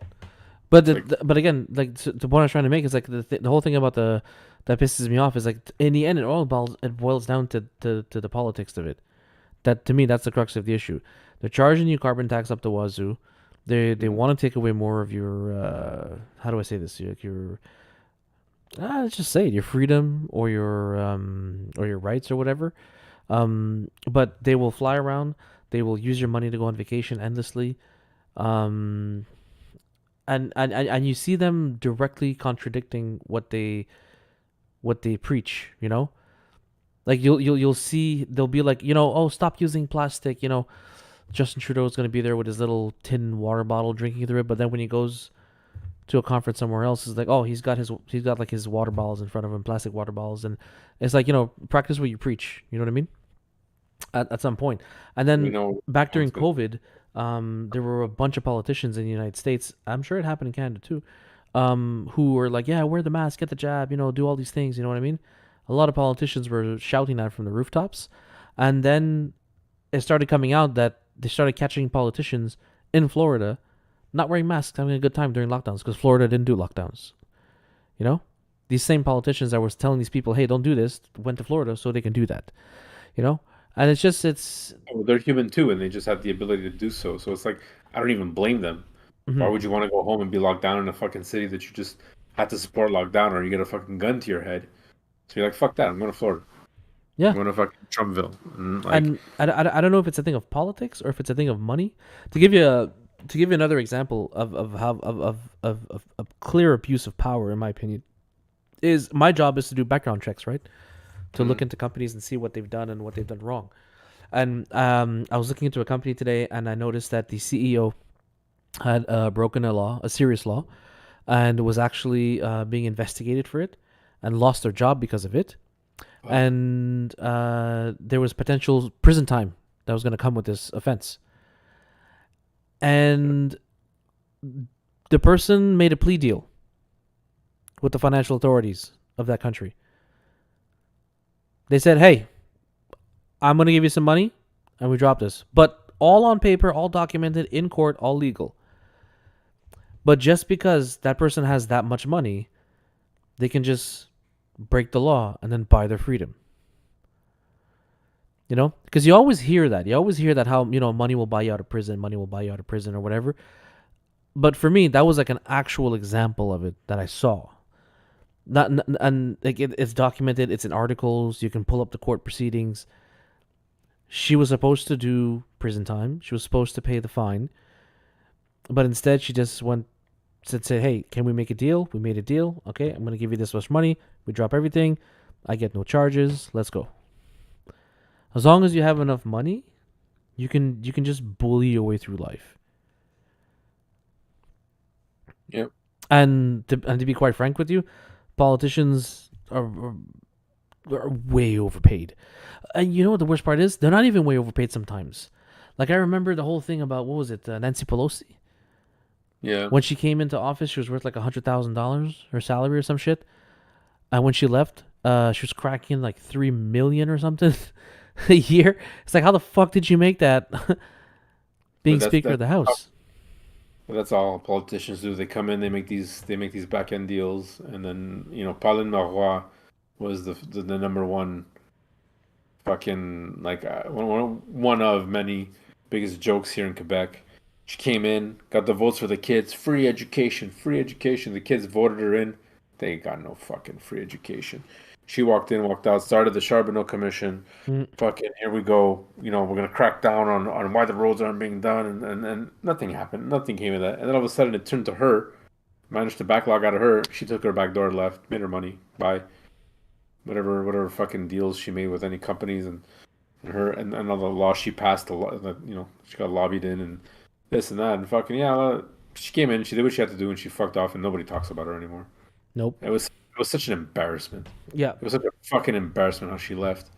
but Like but again, like the point I was trying to make is like the whole thing about the that pisses me off is like in the end it boils down to the politics of it. That to me that's the crux of the issue. They're charging you carbon tax up the wazoo. They mhm. want to take away more of your how do I say this? Your let's just say it, your freedom or your rights or whatever. But they will fly around. They will use your money to go on vacation endlessly. Um, and you see them directly contradicting what they preach. You know, like you'll see they'll be like, oh, stop using plastic. Justin Trudeau is going to be there with his little tin water bottle drinking through it, but then when he goes to a conference somewhere else, it's like, oh, he's got like his water bottles in front of him, plastic water bottles, and it's like, practice what you preach. You know what I mean? At some point. And We then know back one's during gonna. COVID, there were a bunch of politicians in the United States. I'm sure it happened in Canada too, who were like, yeah, wear the mask, get the jab, do all these things. You know what I mean? A lot of politicians were shouting that from the rooftops, and then it started coming out that they started catching politicians in Florida not wearing masks, having a good time during lockdowns because Florida didn't do lockdowns. You know, these same politicians that were telling these people, "Hey, don't do this," went to Florida so they can do that. You know, and it's Well, they're human too, and they just have the ability to do so. So it's like I don't even blame them. Why mhm. would you want to go home and be locked down in a fucking city that you just had to support lockdown, or you get a fucking gun to your head? So you're like, fuck that. I'm going to Florida. Yeah. I'm going to fucking Trumpville. And like, And I don't know if it's a thing of politics or if it's a thing of money. To give you another example of how of clear abuse of power, in my opinion, is my job is to do background checks, right? To look mm, into companies and see what they've done and what they've done wrong. And I was looking into a company today, and I noticed that the CEO had broken a serious law, and was actually being investigated for it, and lost their job because of it. fuck. And there was potential prison time that was going to come with this offense. And the person made a plea deal with the financial authorities of that country. They said, "Hey, I'm going to give you some money," and we dropped this, but all on paper, all documented in court, all legal. But just because that person has that much money, they can just break the law and then buy their freedom. Because you always hear that. You always hear that how money will buy you out of prison, money will buy you out of prison, or whatever. But for me, that was like an actual example of it that I saw. Not and like it's documented. It's in articles. You can pull up the court proceedings. She was supposed to do prison time. She was supposed to pay the fine, but instead she just went said, "Hey, can we make a deal? We made a deal. Okay, I'm gonna give you this much money. We drop everything. I get no charges. Let's go." As long as you have enough money, you can just bully your way through life. Yep. And to be quite frank with you, politicians are way overpaid. And you know what the worst part is? They're not even way overpaid sometimes. Like I remember the whole thing about what was it, Nancy Pelosi? Yeah. When she came into office, she was worth like $100,000 her salary or some shit. And when she left, she was cracking like 3 million or something a year. It's like, how the fuck did you make that being But that's Speaker of the House? that's all politicians do. They come in, they make these back end deals, and then Pauline Marois was the number one fucking like one of many biggest jokes here in Quebec. She came in, got the votes for the kids, free education, free education. The kids voted her in. They ain't got no fucking free education. She walked in, walked out, started the Charbonneau Commission. Mm, Fucking here we go. We're gonna crack down on why the roads aren't being done, and nothing happened. Nothing came of that. And then all of a sudden it turned to her. Managed to backlog out of her. She took her back door, left, made her money. Bye. Whatever fucking deals she made with any companies and all the laws she passed, a lot that she got lobbied in and this and that and fucking yeah. She came in, she did what she had to do, and she fucked off, and nobody talks about her anymore. nope. It was such an embarrassment. Yeah. It was such a fucking embarrassment how she left,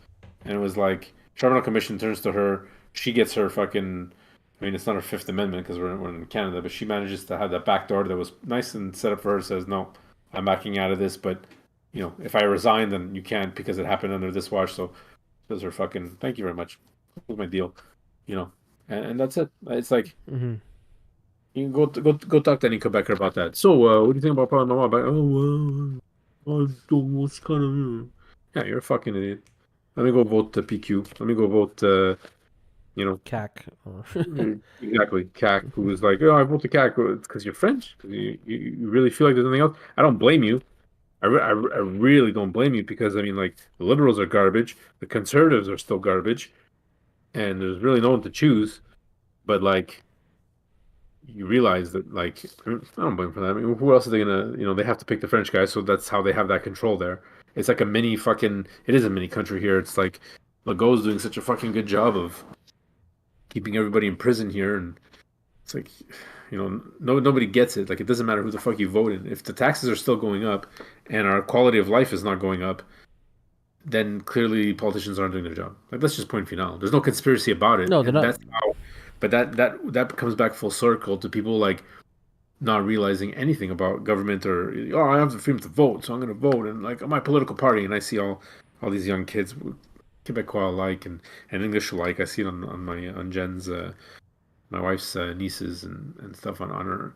and it was like Charbonneau Commission turns to her, she gets her fucking. I mean, it's not her Fifth Amendment because we're in Canada, but she manages to have that back door that was nice and set up for her. Says no, I'm backing out of this, but if I resign, then you can't because it happened under this watch. So those are fucking. Thank you very much. That was my deal. You know, and that's it. It's like Hmm. you can go talk to any Quebecer about that. So, what do you think about Parliament? Oh, well, I don't know what's kind of. Yeah, you're a fucking idiot. Let me go vote PQ. Let me go vote. You know, CAC. exactly. CAC, who was like, oh, I vote the CAC because you're French. 'Cause you really feel like there's nothing else. I don't blame you. I really don't blame you because I mean, like, the liberals are garbage, the conservatives are still garbage, and there's really no one to choose. But like, you realize that like I don't blame for that. I mean, who else are they gonna? They have to pick the French guy, so that's how they have that control there. It's like a mini fucking. It is a mini country here. It's like Legault's doing such a fucking good job of keeping everybody in prison here, and it's like, nobody gets it. Like, it doesn't matter who the fuck you voted. If the taxes are still going up and our quality of life is not going up, then clearly politicians aren't doing their job. Like, that's just point final. There's no conspiracy about it, No, they're and not. that's how. But that comes back full circle to people like not realizing anything about government or I have the freedom to vote, so I'm going to vote, and like my political party, and I see all these young kids, Quebecois alike and English alike. I see it on Jen's my wife's nieces and stuff on her,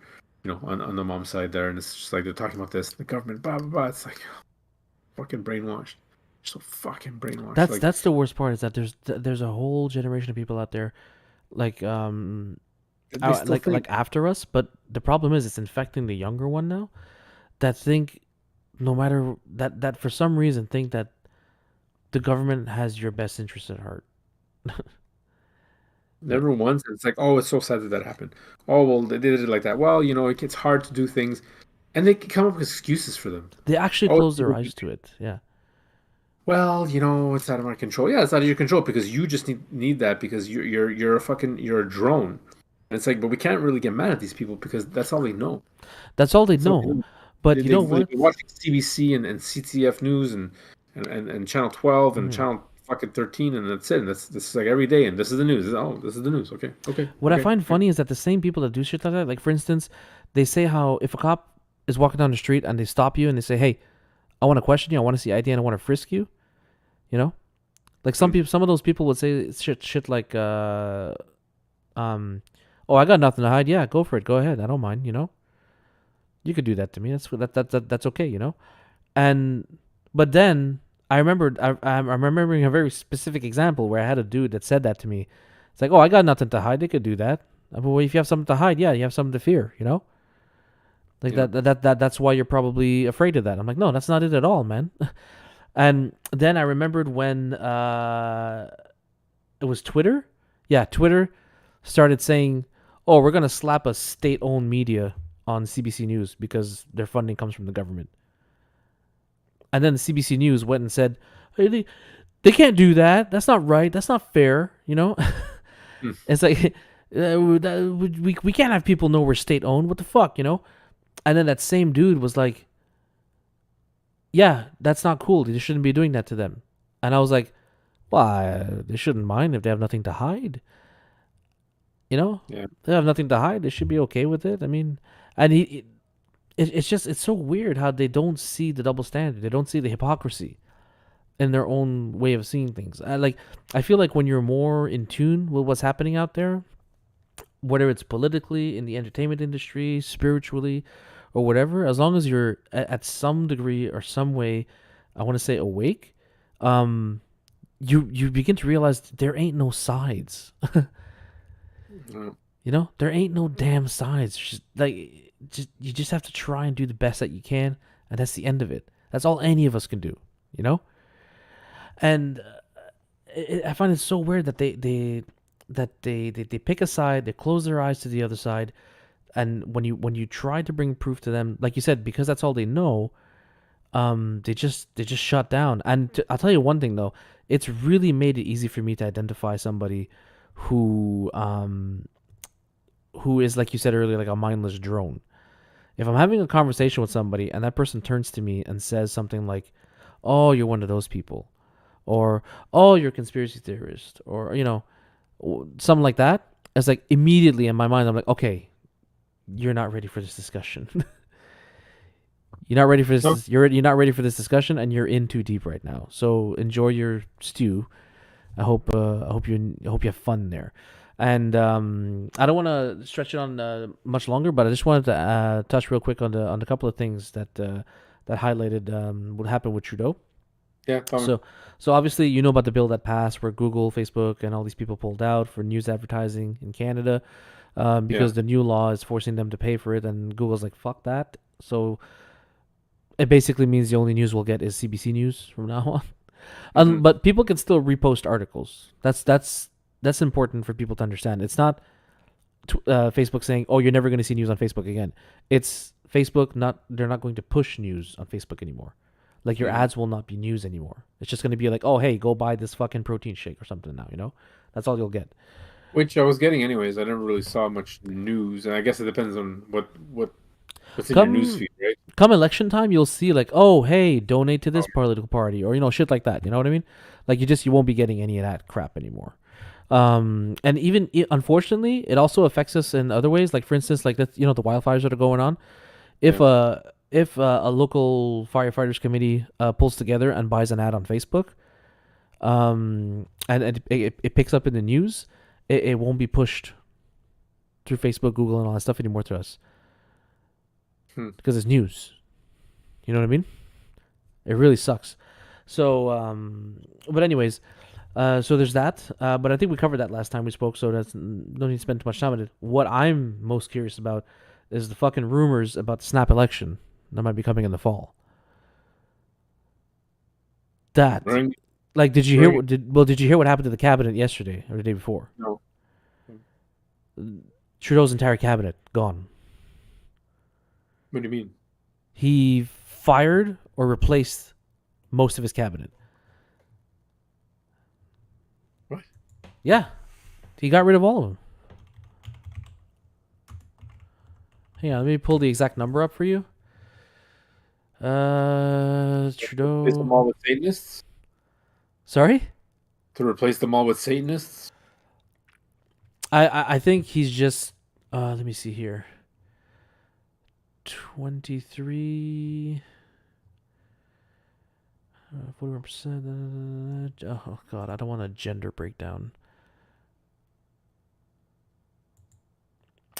on the mom's side there, and it's just like they're talking about this, the government, blah blah blah. It's like fucking brainwashed, so fucking brainwashed. That's Like that's the worst part is that there's a whole generation of people out there like they still think like after us, but the problem is it's infecting the younger one now that think no matter that for some reason think that the government has your best interest at heart. Like never once. It's like, oh, it's so sad that happened. Oh well, they did it like that. Well, it's hard to do things, and they can come up with excuses for them. they actually Oh, close their eyes to it. Yeah. well, it's out of my control. Yeah, it's out of your control because you just need that because you're a drone. And it's like, but we can't really get mad at these people because that's all they know. That's all they So know. But you know they've what? been watching CBC and CTF News and Channel 12 and Mhm. Channel fucking 13, and that's it. And this is like every day, and this is the news. This is the news. Okay, okay, What I okay. find funny is that the same people that do shit like that, like for instance, they say how if a cop is walking down the street and they stop you and they say, "Hey, I want to question you. I want to see ID and I want to frisk you." You know, like some Hmm. people, some of those people would say shit like, "Oh, I got nothing to hide. Yeah, go for it. Go ahead. I don't mind. You could do that to me. That's okay. And but then I'm remembering a very specific example where I had a dude that said that to me. It's like, "Oh, I got nothing to hide. They could do that." But well, if you have something to hide, yeah, you have something to fear. Like Yeah. that's why you're probably afraid of that. I'm like, no, that's not it at all, man. And then I remembered when it was Twitter. Yeah, Twitter started saying, "Oh, we're gonna slap a state-owned media on CBC News because their funding comes from the government." And then the CBC News went and said, "Hey, they can't do that. That's not right. That's not fair." Hmm. It's like we can't have people know we're state-owned. What the fuck? And then that same dude was like, "Yeah, that's not cool. They shouldn't be doing that to them." And I was like, "Well, they shouldn't mind if they have nothing to hide. Yeah. They have nothing to hide. They should be okay with it." I mean, and it's so weird how they don't see the double standard. They don't see the hypocrisy in their own way of seeing things. I feel like when you're more in tune with what's happening out there, whether it's politically, in the entertainment industry, spiritually, or whatever, as long as you're at some degree or some way, I want to say awake, um, you begin to realize there ain't no sides. No. There ain't no damn sides. You just have to try and do the best that you can, and that's the end of it. That's all any of us can do. You know, and I find it so weird that they pick a side, they close their eyes to the other side, and when you try to bring proof to them, like you said, because that's all they know, they just shut down. And I'll tell you one thing though, it's really made it easy for me to identify somebody who who is, like you said earlier, like a mindless drone. If I'm having a conversation with somebody and that person turns to me and says something like, "Oh, you're one of those people," or "Oh, you're a conspiracy theorist," or something like that, it's like immediately in my mind I'm like, okay, you're not ready for this discussion. You're not ready for No. this. You're not ready for this discussion, and you're in too deep right now. So enjoy your stew. I hope you have fun there. And I don't want to stretch it on much longer, but I just wanted to touch real quick on the couple of things that highlighted what happened with Trudeau. Yeah. Tell me. So obviously you know about the bill that passed where Google, Facebook, and all these people pulled out for news advertising in Canada, Yeah. because the new law is forcing them to pay for it, and Google's like, fuck that. So it basically means the only news we'll get is CBC News from now on. Hmm. But people can still repost articles. That's important for people to understand. It's not Facebook saying, "Oh, you're never going to see news on Facebook again." It's Facebook not. They're not going to push news on Facebook anymore. Like your Hmm. ads will not be news anymore. It's just going to be like, "Oh, hey, go buy this fucking protein shake or something now." That's all you'll get. Which I was getting anyways. I never really saw much news, and I guess it depends on what's in your news Come feed, right? come election time, you'll see like, "Oh, hey, donate to this Um, political party," or shit like that. You know what I mean? Like you won't be getting any of that crap anymore. And even unfortunately, it also affects us in other ways. Like for instance, like that, the wildfires that are going on. If yeah. a local firefighters committee pulls together and buys an ad on Facebook, and it picks up in the news, it won't be pushed through Facebook, Google, and all that stuff anymore to us Hmm. because it's news. You know what I mean? It really sucks. So, but anyways, so there's that. But I think we covered that last time we spoke, so that's no need to spend too much time on it. What I'm most curious about is the fucking rumors about the snap election that might be coming in the fall. That, Bring like, did you hear bring what did you hear what happened to the cabinet yesterday or the day before? no. Trudeau's entire cabinet gone. What do you mean? He fired or replaced most of his cabinet. What? Yeah, he got rid of all of them. Hang on, let me pull the exact number up for you. Replace them Trudeau. all with Satanists? Sorry, To replace them all with Satanists? I think he's just. Let me see here. 23. 41%. Oh god, I don't want a gender breakdown.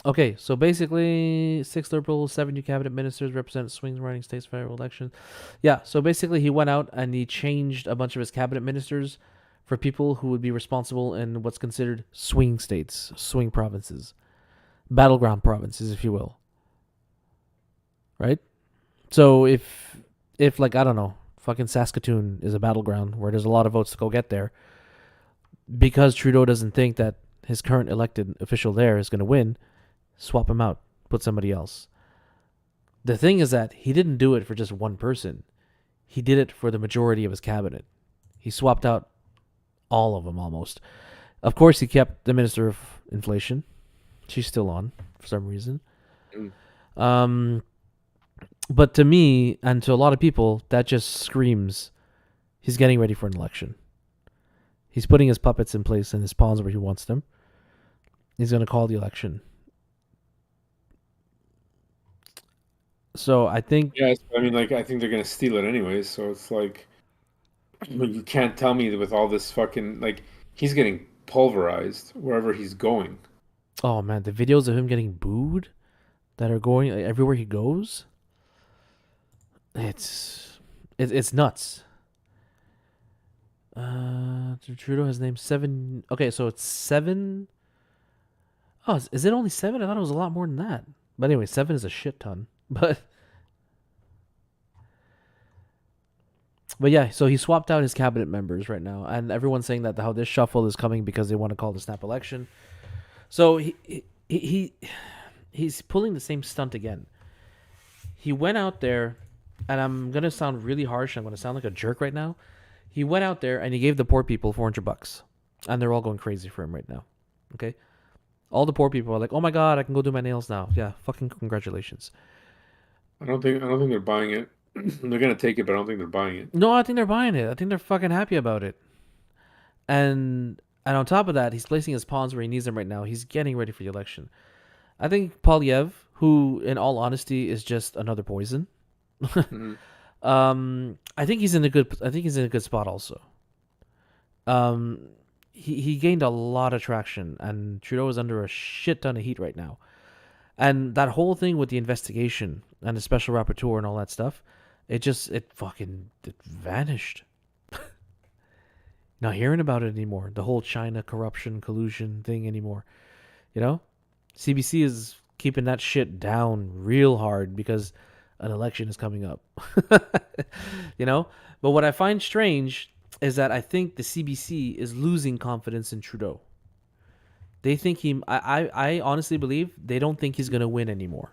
Okay, so basically, 6 Liberals, 7 new cabinet ministers represent swing riding states federal elections. Yeah, so basically, he went out and he changed a bunch of his cabinet ministers for people who would be responsible in what's considered swing states, swing provinces. battleground provinces, if you will, right? So if like I don't know, fucking Saskatoon is a battleground where there's a lot of votes to go get there, because Trudeau doesn't think that his current elected official there is going to win, swap him out, put somebody else. The thing is that he didn't do it for just one person. He did it for the majority of his cabinet. He swapped out all of them almost. Of course, he kept the Minister of Inflation. She's still on for some reason. Mm. Um, but to me and to a lot of people, that just screams he's getting ready for an election. He's putting his puppets in place and his pawns where he wants them. He's going to call the election. So I think, Yes, I mean, like I think they're gonna steal it anyways. So it's like you can't tell me that with all this fucking like he's getting pulverized wherever he's going. oh man, the videos of him getting booed that are going everywhere he goes, it's nuts. Trudeau has named 7. Okay, so it's 7. Oh, is it only 7? I thought it was a lot more than that. But anyway, 7 is a shit ton. But yeah, so he swapped out his cabinet members right now, and everyone's saying that how this shuffle is coming because they want to call the snap election. So he's pulling the same stunt again. He went out there, and I'm gonna sound really harsh. I'm gonna sound like a jerk right now. He went out there and he gave the poor people $400, and they're all going crazy for him right now. Okay, all the poor people are like, "Oh my god, I can go do my nails now." Yeah, fucking congratulations. I don't think they're buying it. They're gonna take it, but I don't think they're buying it. No, I think they're buying it. I think they're fucking happy about it. And on top of that, he's placing his pawns where he needs them right now. He's getting ready for the election. I think Polyev, who in all honesty is just another poison. Hmm. I think he's in a good. I think he's in a good spot also. Um, he gained a lot of traction, and Trudeau is under a shit ton of heat right now. And that whole thing with the investigation and the special rapporteur and all that stuff, it vanished. Not hearing about it anymore. The whole China corruption collusion thing anymore. You know, CBC is keeping that shit down real hard because an election is coming up. You know, but what I find strange is that I think the CBC is losing confidence in Trudeau. They think he. I honestly believe they don't think he's gonna win anymore.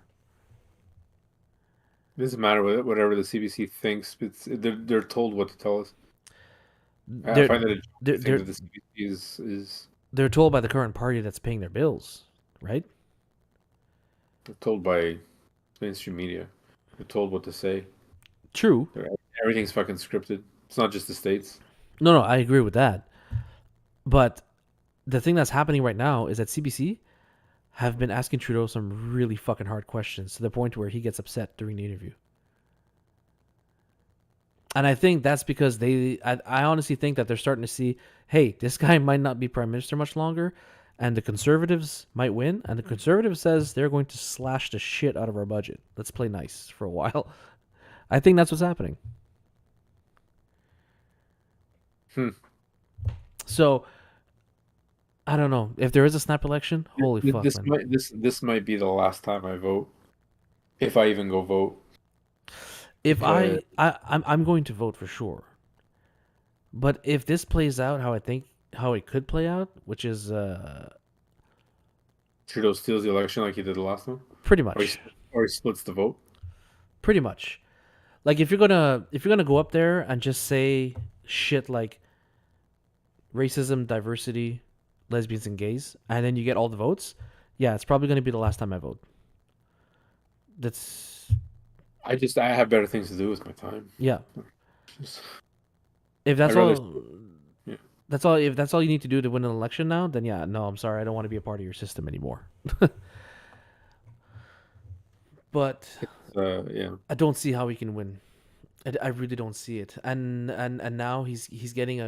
It doesn't matter whatever the CBC thinks. They're told what to tell us. I They're find that a joke they're to think they're that the CBC is they're told by the current party that's paying their bills, right? told by mainstream media. They're told what to say. True. They're, everything's fucking scripted. It's not just the states. No, I agree with that. But the thing that's happening right now is that CBC have been asking Trudeau some really fucking hard questions to the point where he gets upset during the interview. And I think that's because I honestly think that they're starting to see, hey, this guy might not be prime minister much longer, and the Conservatives might win. And the Conservative says they're going to slash the shit out of our budget. Let's play nice for a while. I think that's what's happening. Hmm. So I don't know if there is a snap election. Holy fuck, man! This might be the last time I vote, if I even go vote, If because I'm going to vote for sure. But if this plays out how I think how it could play out, which is Trudeau steals the election like he did the last one, pretty or much, he splits the vote. pretty much, like if you're gonna go up there and just say shit like racism, diversity, lesbians and gays, and then you get all the votes, yeah, it's probably gonna be the last time I vote. That's I have better things to do with my time. yeah. Just- If I'd that's rather. all, Yeah. that's all. If that's all you need to do to win an election now, then yeah, no, I'm sorry, I don't want to be a part of your system anymore. But Yeah. I don't see how he can win. I really don't see it. And now he's getting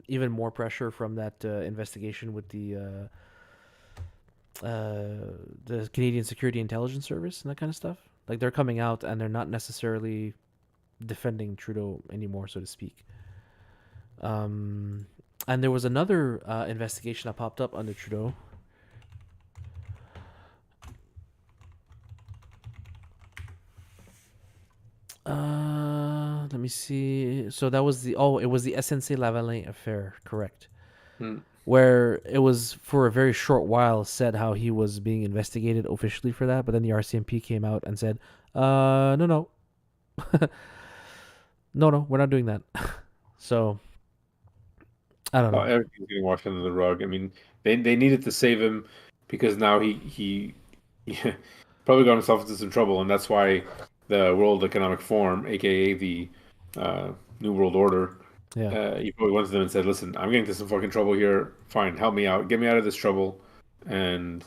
even more pressure from that investigation with the Canadian Security Intelligence Service and that kind of stuff. Like they're coming out and they're not necessarily defending Trudeau anymore, so to speak. And there was another investigation that popped up under Trudeau. me see. So that was it was the SNC Lavalin affair, correct? Hmm. Where it was for a very short while said how he was being investigated officially for that, but then the RCMP came out and said, no, no, no, no, we're not doing that. So I don't Oh, know. everything's getting washed under the rug. I mean, they needed to save him because now he yeah, probably got himself into some trouble, and that's why the World Economic Forum, aka the uh, New World Order, Yeah. he probably went to them and said, "Listen, I'm getting into some fucking trouble here. Fine, help me out, get me out of this trouble." And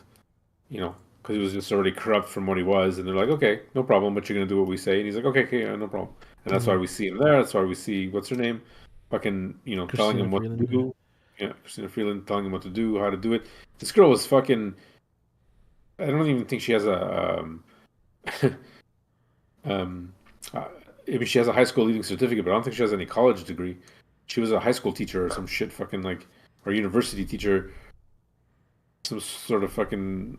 because he was just already corrupt from what he was, and they're like, "Okay, no problem, but you're gonna do what we say." And he's like, "Okay, okay, no problem." And that's Mm-hmm. why we see him there. That's why we see what's her name, fucking, telling Christina him what to Freeland. Yeah. do. Yeah, Christina Freeland telling him what to do, how to do it. This girl was fucking. I don't even think she has a um. Uh, I mean, she has a high school leaving certificate, but I don't think she has any college degree. She was a high school teacher or some shit, fucking like, or university teacher, some sort of fucking,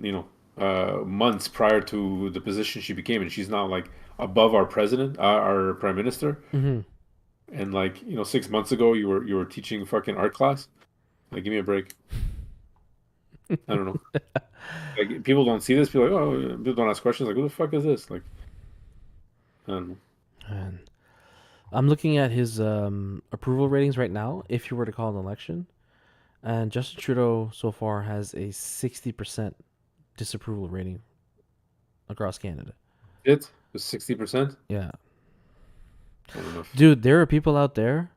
months prior to the position she became, and she's now like above our president, our prime minister. Mm-hmm. And like, 6 months ago, you were teaching fucking art class. Like, give me a break. I don't know. Like, people don't see this. People like, oh, people don't ask questions. Like, who the fuck is this? Like, I don't know. And I'm looking at his approval ratings right now. If you were to call an election, and Justin Trudeau so far has a 60% disapproval rating across Canada. It was 60%. Yeah, I don't know. dude, there are people out there,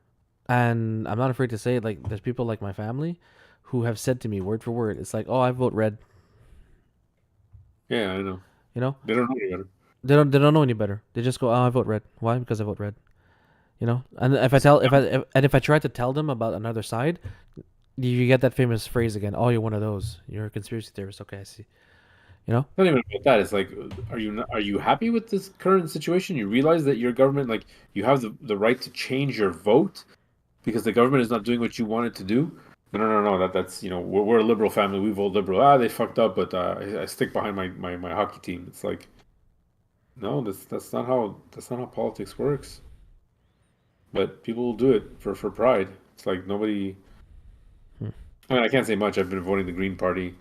and I'm not afraid to say it. Like, there's people like my family who have said to me word for word, it's like, "Oh, I vote red." Yeah, I know. You know, They don't know any better. they don't know any better. They just go, "Oh, I vote red." Why? Because I vote red. You know, and if I try to tell them about another side, you get that famous phrase again. Oh, you're one of those. You're a conspiracy theorist. Okay, I see. You know. Not even about that. It's like, are you happy with this current situation? You realize that your government, like, you have the right to change your vote because the government is not doing what you want it to do. No, no, no, no. That's we're a liberal family. We vote liberal. Ah, they fucked up, but I stick behind my hockey team. It's like, no, that's not how politics works. But people will do it for pride. It's like nobody. Hmm. I mean, I can't say much. I've been voting the Green Party,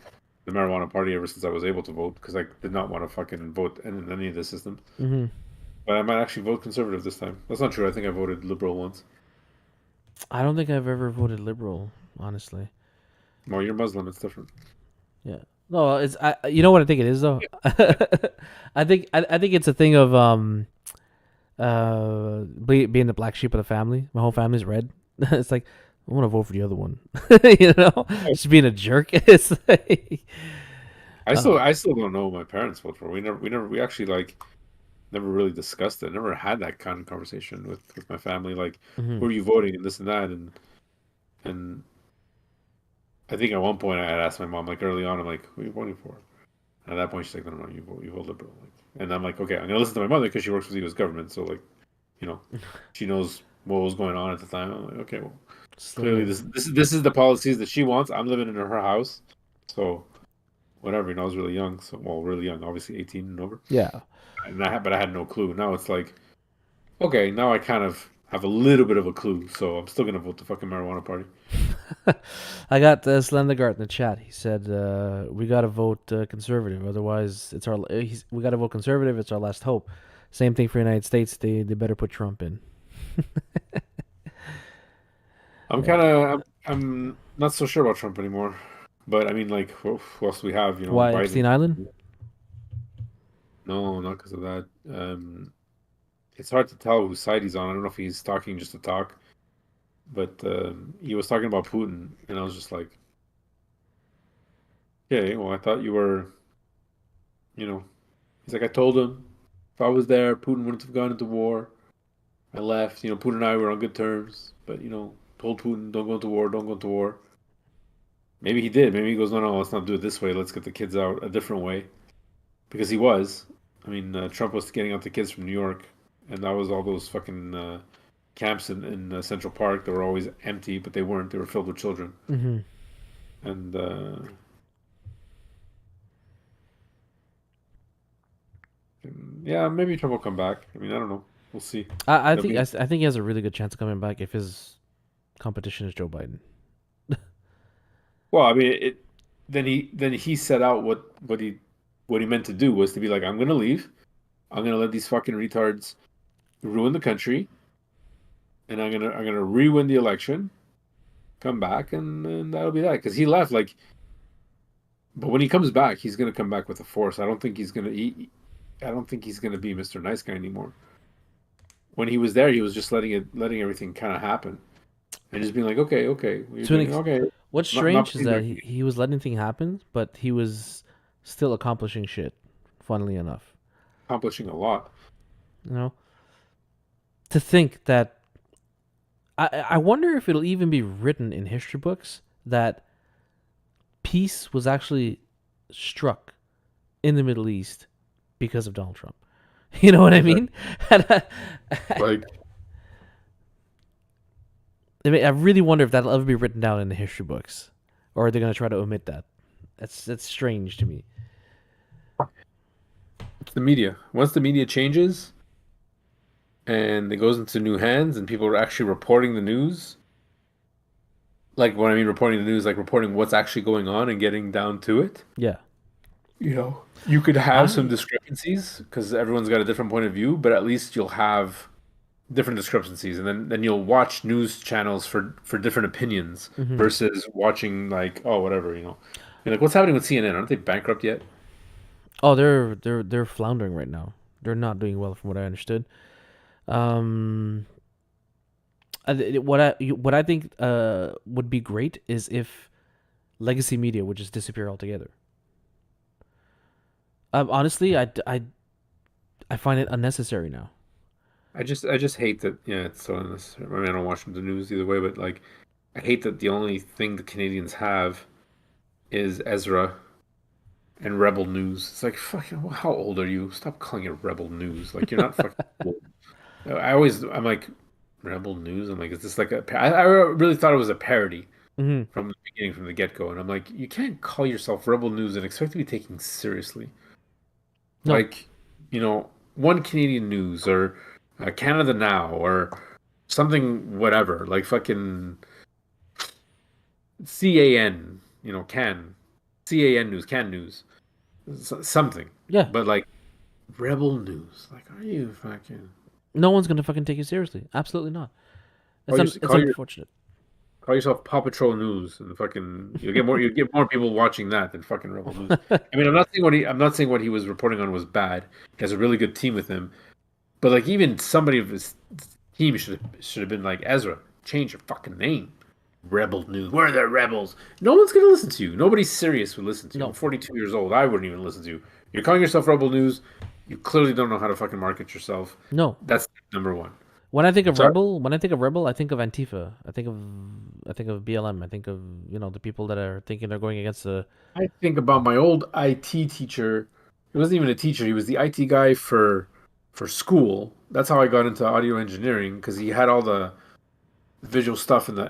the marijuana party, ever since I was able to vote because I did not want to fucking vote in any of the systems. Mm-hmm. But I might actually vote conservative this time. That's not true. I think I voted liberal once. I don't think I've ever voted liberal, honestly. Well, you're Muslim. It's different. Yeah. No, it's I. You know what I think it is though. I think it's a thing of being the black sheep of the family. My whole family's red. It's like I want to vote for the other one. You know, just being a jerk. It's like, I uh, still I still don't know what my parents vote for. We actually like never really discussed it. Never had that kind of conversation with my family. Like, mhm. who are you voting and this and that and I think at one point I had asked my mom like early on. I'm like, who are you voting for? And at that point she's like, no, no, no, you vote liberal. Like, and I'm like, okay, I'm gonna listen to my mother because she works for the U.S. government. So like, you know, she knows what was going on at the time. I'm like, okay, well, clearly Still, this is the policies that she wants. I'm living in her house, so whatever. I was really young, so well, really young, obviously 18 and over. yeah. But I had no clue. Now it's like, okay, now I kind of have a little bit of a clue, so I'm still gonna vote the fucking marijuana party. I got Slendergart in the chat. He said we gotta vote conservative, otherwise it's our. We gotta vote conservative. It's our last hope. Same thing for United States. They better put Trump in. I'm Yeah. kind of I'm not so sure about Trump anymore, but I mean, like, who else do we have? Why Epstein Biden. Island? No, not because of that. It's hard to tell whose side he's on. I don't know if he's talking just to talk, but he was talking about Putin, and I was just like, okay, well, I thought you were, you know. He's like, I told him if I was there, Putin wouldn't have gone into war. I left. Putin and I were on good terms, but told Putin don't go into war, don't go into war. Maybe he did. Maybe he goes, no, no, let's not do it this way. Let's get the kids out a different way. Because he was. I mean, Trump was getting out the kids from New York, and that was all those fucking camps in Central Park that were always empty, but they weren't. They were filled with children. Mm-hmm. And yeah, maybe Trump will come back. I mean, I don't know. We'll see. I It'll think be I think he has a really good chance of coming back if his competition is Joe Biden. well. I mean, it. Then he set out what he meant to do was to be like, I'm gonna leave. I'm gonna let these fucking retards ruin the country, and I'm gonna re-win the election, come back, and that'll be that. Because he left like, but when he comes back, he's gonna come back with a force. I don't think he's gonna. I don't think he's gonna be Mr. Nice Guy anymore. When he was there, he was just letting everything kind of happen, and just being like, okay, okay, we're To an doing ex- okay. What's Not strange is putting their that he was letting things happen, but he was still accomplishing shit. Funnily enough, accomplishing a lot. you know, to think that I wonder if it'll even be written in history books that peace was actually struck in the Middle East because of Donald Trump. You know what I That, mean? And like, I really wonder if that'll ever be written down in the history books, or are they going to try to omit that? That's strange to me. it's the media. Once the media changes and it goes into new hands, and people are actually reporting the news, like when I mean reporting the news, like reporting what's actually going on and getting down to it. Yeah, You could have some I. discrepancies because everyone's got a different point of view, but at least you'll have different discrepancies, and then you'll watch news channels for different opinions Mhm. versus watching like, oh, whatever, you know. You're like, what's happening with CNN? Aren't they bankrupt yet? Oh, they're floundering right now. They're not doing well, from what I understood. Um, what I think would be great is if legacy media would just disappear altogether. Honestly, I find it unnecessary now. I just hate that. Yeah, it's so unnecessary. I mean, I don't watch the news either way, but like, I hate that the only thing the Canadians have is Ezra and Rebel News. It's like, fucking, how old are you? Stop calling it Rebel News. Like, you're not fucking old. I'm like, Rebel News? I'm like, is this like I really thought it was a parody Hmm. from the beginning, from the get-go. And I'm like, you can't call yourself Rebel News and expect to be taken seriously. No, Like, One Canadian News or Canada Now or something, whatever. Like fucking CAN, CAN News, Can News, something. yeah, But like Rebel News, like, are you fucking no one's gonna fucking take you seriously. Absolutely not. call your It's unfortunate. call yourself Paw Patrol News and fucking you get more people watching that than fucking Rebel News. I mean, I'm not saying what he was reporting on was bad. He has a really good team with him, but like even somebody of his team should have been like, Ezra, change your fucking name. Rebel News. We're the rebels. No one's gonna listen to you. Nobody serious would listen to you. I'm No, 42 years old. I wouldn't even listen to you. You're calling yourself Rebel News. You clearly don't know how to fucking market yourself. no. That's number one. When So I think of rebel, I think of Antifa. I think of BLM. I think of the people that are thinking they're going against the. I think about my old IT teacher. He wasn't even a teacher. He was the IT guy for school. That's how I got into audio engineering because he had all the visual stuff and the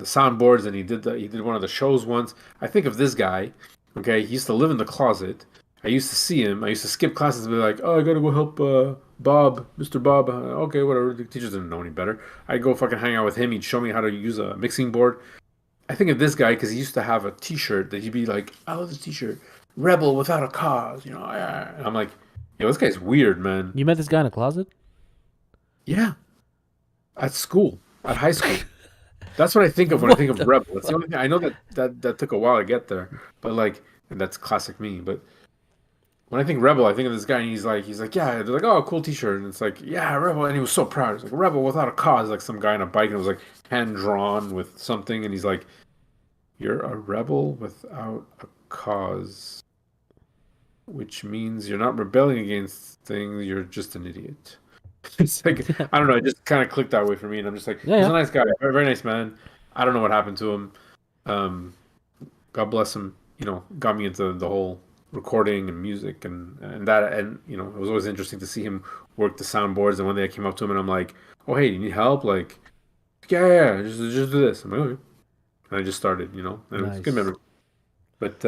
soundboards, and he did one of the shows once. I think of this guy. Okay, he used to live in the closet. I used to see him. I used to skip classes and be like, "Oh, I gotta go help Bob, Mr. Bob." Okay, whatever. The teachers didn't know any better. I'd go fucking hang out with him. He'd show me how to use a mixing board. I think of this guy because he used to have a T-shirt that he'd be like, "I love this T-shirt, Rebel without a cause." And I'm like, "Yo, this guy's weird, man." You met this guy in a closet. Yeah, at school, at high school. That's what I think of when I What think of the Rebel. That's the only fuck? thing I know that took a while to get there, but like, and that's classic me. But when I think Rebel, I think of this guy, and he's like, yeah. They're like, oh, cool T-shirt, and it's like, yeah, Rebel, and he was so proud. He's like, Rebel without a cause, like some guy on a bike, and it was like hand drawn with something, and he's like, you're a rebel without a cause, which means you're not rebelling against things. You're just an idiot. It's like, I don't know. It just kind of clicked that way for me, and I'm just like, Yeah, he's yeah. a nice guy, very, very nice man. I don't know what happened to him. Um, God bless him. Got me into the whole recording and music and that, and it was always interesting to see him work the soundboards. And one day I came up to him and I'm like, "Oh, hey, do you need help?" Like, yeah, yeah, yeah, just do this. I'm like, okay. And I just started, and it was a good Nice. memory. But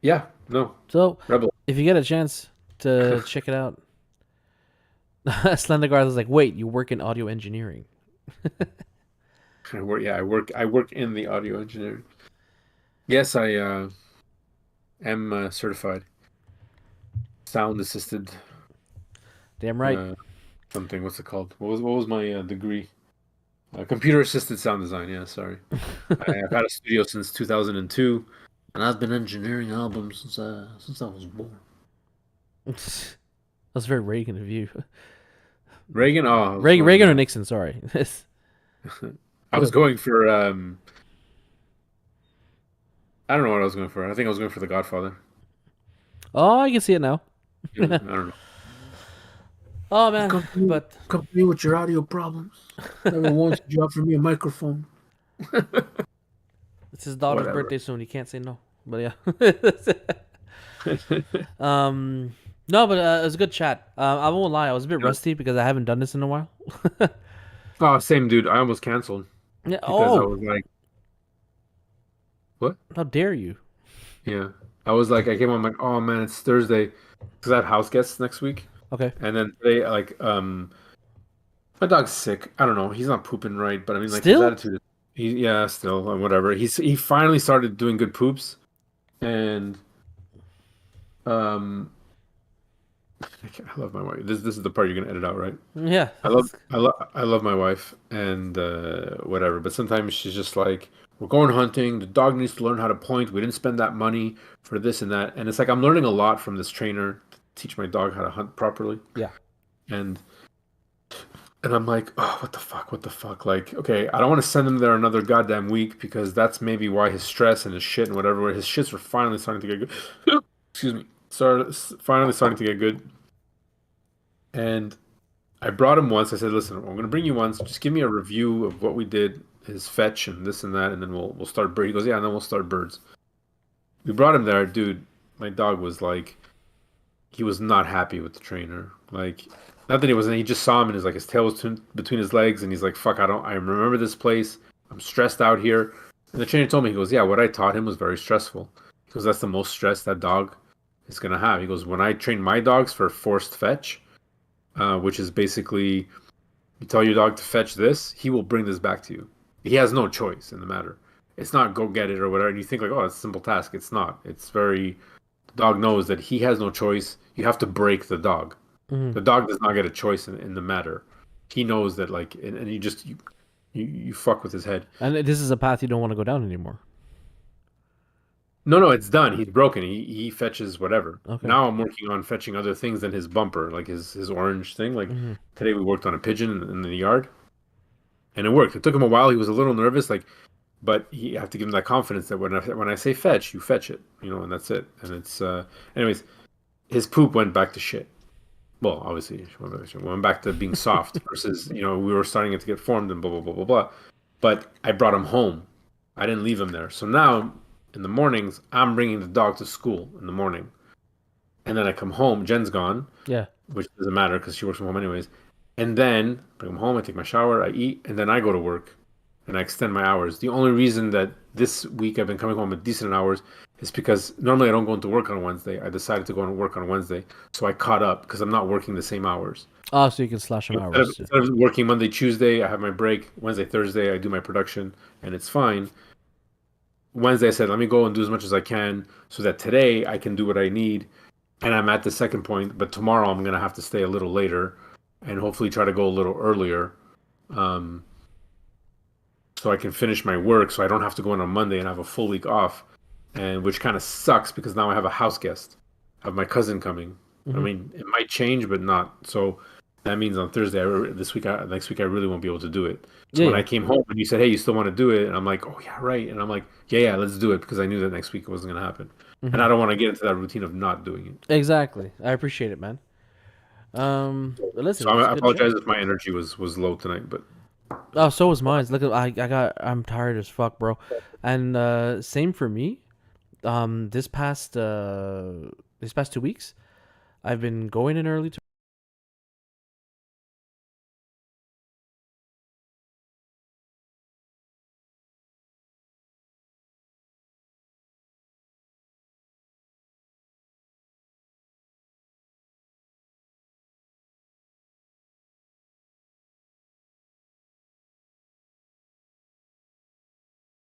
yeah, no, So, Rebel. if you get a chance, to check it out. Slender Guard was like, "Wait, you work in audio engineering?" I work. Yeah, I work in the audio engineering. Yes, I am certified sound assisted. Damn right. Uh, something. What's it called? What was my degree? Computer assisted sound design. Yeah, sorry. I've had a studio since 2002, and I've been engineering albums since I was born. That's very Reagan of you. Reagan. Oh, I was Reagan, going. Reagan or Nixon? Sorry. I was going for. I don't know what I was going for. I think I was going for The Godfather. Oh, I can see it now. Yeah, I don't know. Oh man, but Come to me with your audio problems. Never once did you offer me a microphone. it's his daughter's Whatever. birthday soon. He can't say no. But yeah. um, no, but it was a good chat. I won't lie, I was a bit rusty because I haven't done this in a while. Oh, same dude. I almost canceled Yeah. because I Oh, was like, what? how dare you? Yeah. I was like, I came on like, oh man, it's Thursday because I have house guests next week. Okay. And then today, like, my dog's sick. I don't know. He's not pooping right, but I mean, like, his Still? attitude is, yeah, still, whatever. He finally started doing good poops. And, um, I love my wife. This is the part you're gonna edit out, right? Yeah. I love my wife and whatever, but sometimes she's just like, we're going hunting. The dog needs to learn how to point. We didn't spend that money for this and that, and it's like I'm learning a lot from this trainer to teach my dog how to hunt properly. Yeah. And I'm like, oh, what the fuck? Like, okay, I don't want to send him there another goddamn week because that's maybe why his stress and his shit and whatever. His shits were finally starting to get good. Excuse me. Finally starting to get good. And I brought him once. I said, "Listen, I'm going to bring you once. Just give me a review of what we did, his fetch and this and that, and then we'll start bird." He goes, "Yeah, and then we'll start birds." We brought him there, dude. My dog was like, he was not happy with the trainer. Like, not that he wasn't. He just saw him and his tail was between his legs, and he's like, "Fuck, I don't. I remember this place. I'm stressed out here." And the trainer told me, he goes, "Yeah, what I taught him was very stressful." He goes, "That's the most stress that dog is gonna have." He goes, "When I train my dogs for forced fetch." Which is basically you tell your dog to fetch this, he will bring this back to you. He has no choice in the matter. It's not go get it or whatever. And you think like, oh, it's a simple task. It's not. It's very. The dog knows that he has no choice. You have to break the dog. Hmm. The dog does not get a choice in the matter. He knows that like, and you just you fuck with his head. And this is a path you don't want to go down anymore. No, it's done. He's broken. He fetches whatever. Okay. Now I'm working on fetching other things than his bumper, like his orange thing. Like Hmm. today we worked on a pigeon in the yard, and it worked. It took him a while. He was a little nervous, like, but you have to give him that confidence that when I say fetch, you fetch it, and that's it. And it's anyways, his poop went back to shit. Well, obviously, went back to being soft versus we were starting it to get formed and blah blah blah blah blah. But I brought him home. I didn't leave him there. So now in the mornings, I'm bringing the dog to school in the morning, and then I come home. Jen's gone, Yeah. which doesn't matter because she works from home anyways. And then bring him home. I take my shower. I eat, and then I go to work, and I extend my hours. The only reason that this week I've been coming home at decent hours is because normally I don't go into work on Wednesday. I decided to go and work on Wednesday, so I caught up because I'm not working the same hours. Oh, so you can slash some Instead of, hours. instead of working Monday, Tuesday, I have my break. Wednesday, Thursday, I do my production, and it's fine. Wednesday, I said, let me go and do as much as I can so that today I can do what I need. And I'm at the second point, but tomorrow I'm going to have to stay a little later and hopefully try to go a little earlier um, so I can finish my work so I don't have to go in on Monday and have a full week off. And which kind of sucks because now I have a house guest. I have my cousin coming. I Hmm. mean, it might change, but not. So that means on Thursday, next week, I really won't be able to do it. So Yeah, when yeah. I came home and you said, "Hey, you still want to do it?" and I'm like, "Oh yeah, right," and I'm like, "Yeah, let's do it," because I knew that next week it wasn't gonna happen, and Hmm. I don't want to get into that routine of not doing it. Exactly. I appreciate it, man. But listen, So it was a I good chat. apologize if my energy was low tonight, but Oh, so was mine. Look, I'm tired as fuck, bro. And same for me. This past 2 weeks, I've been going in early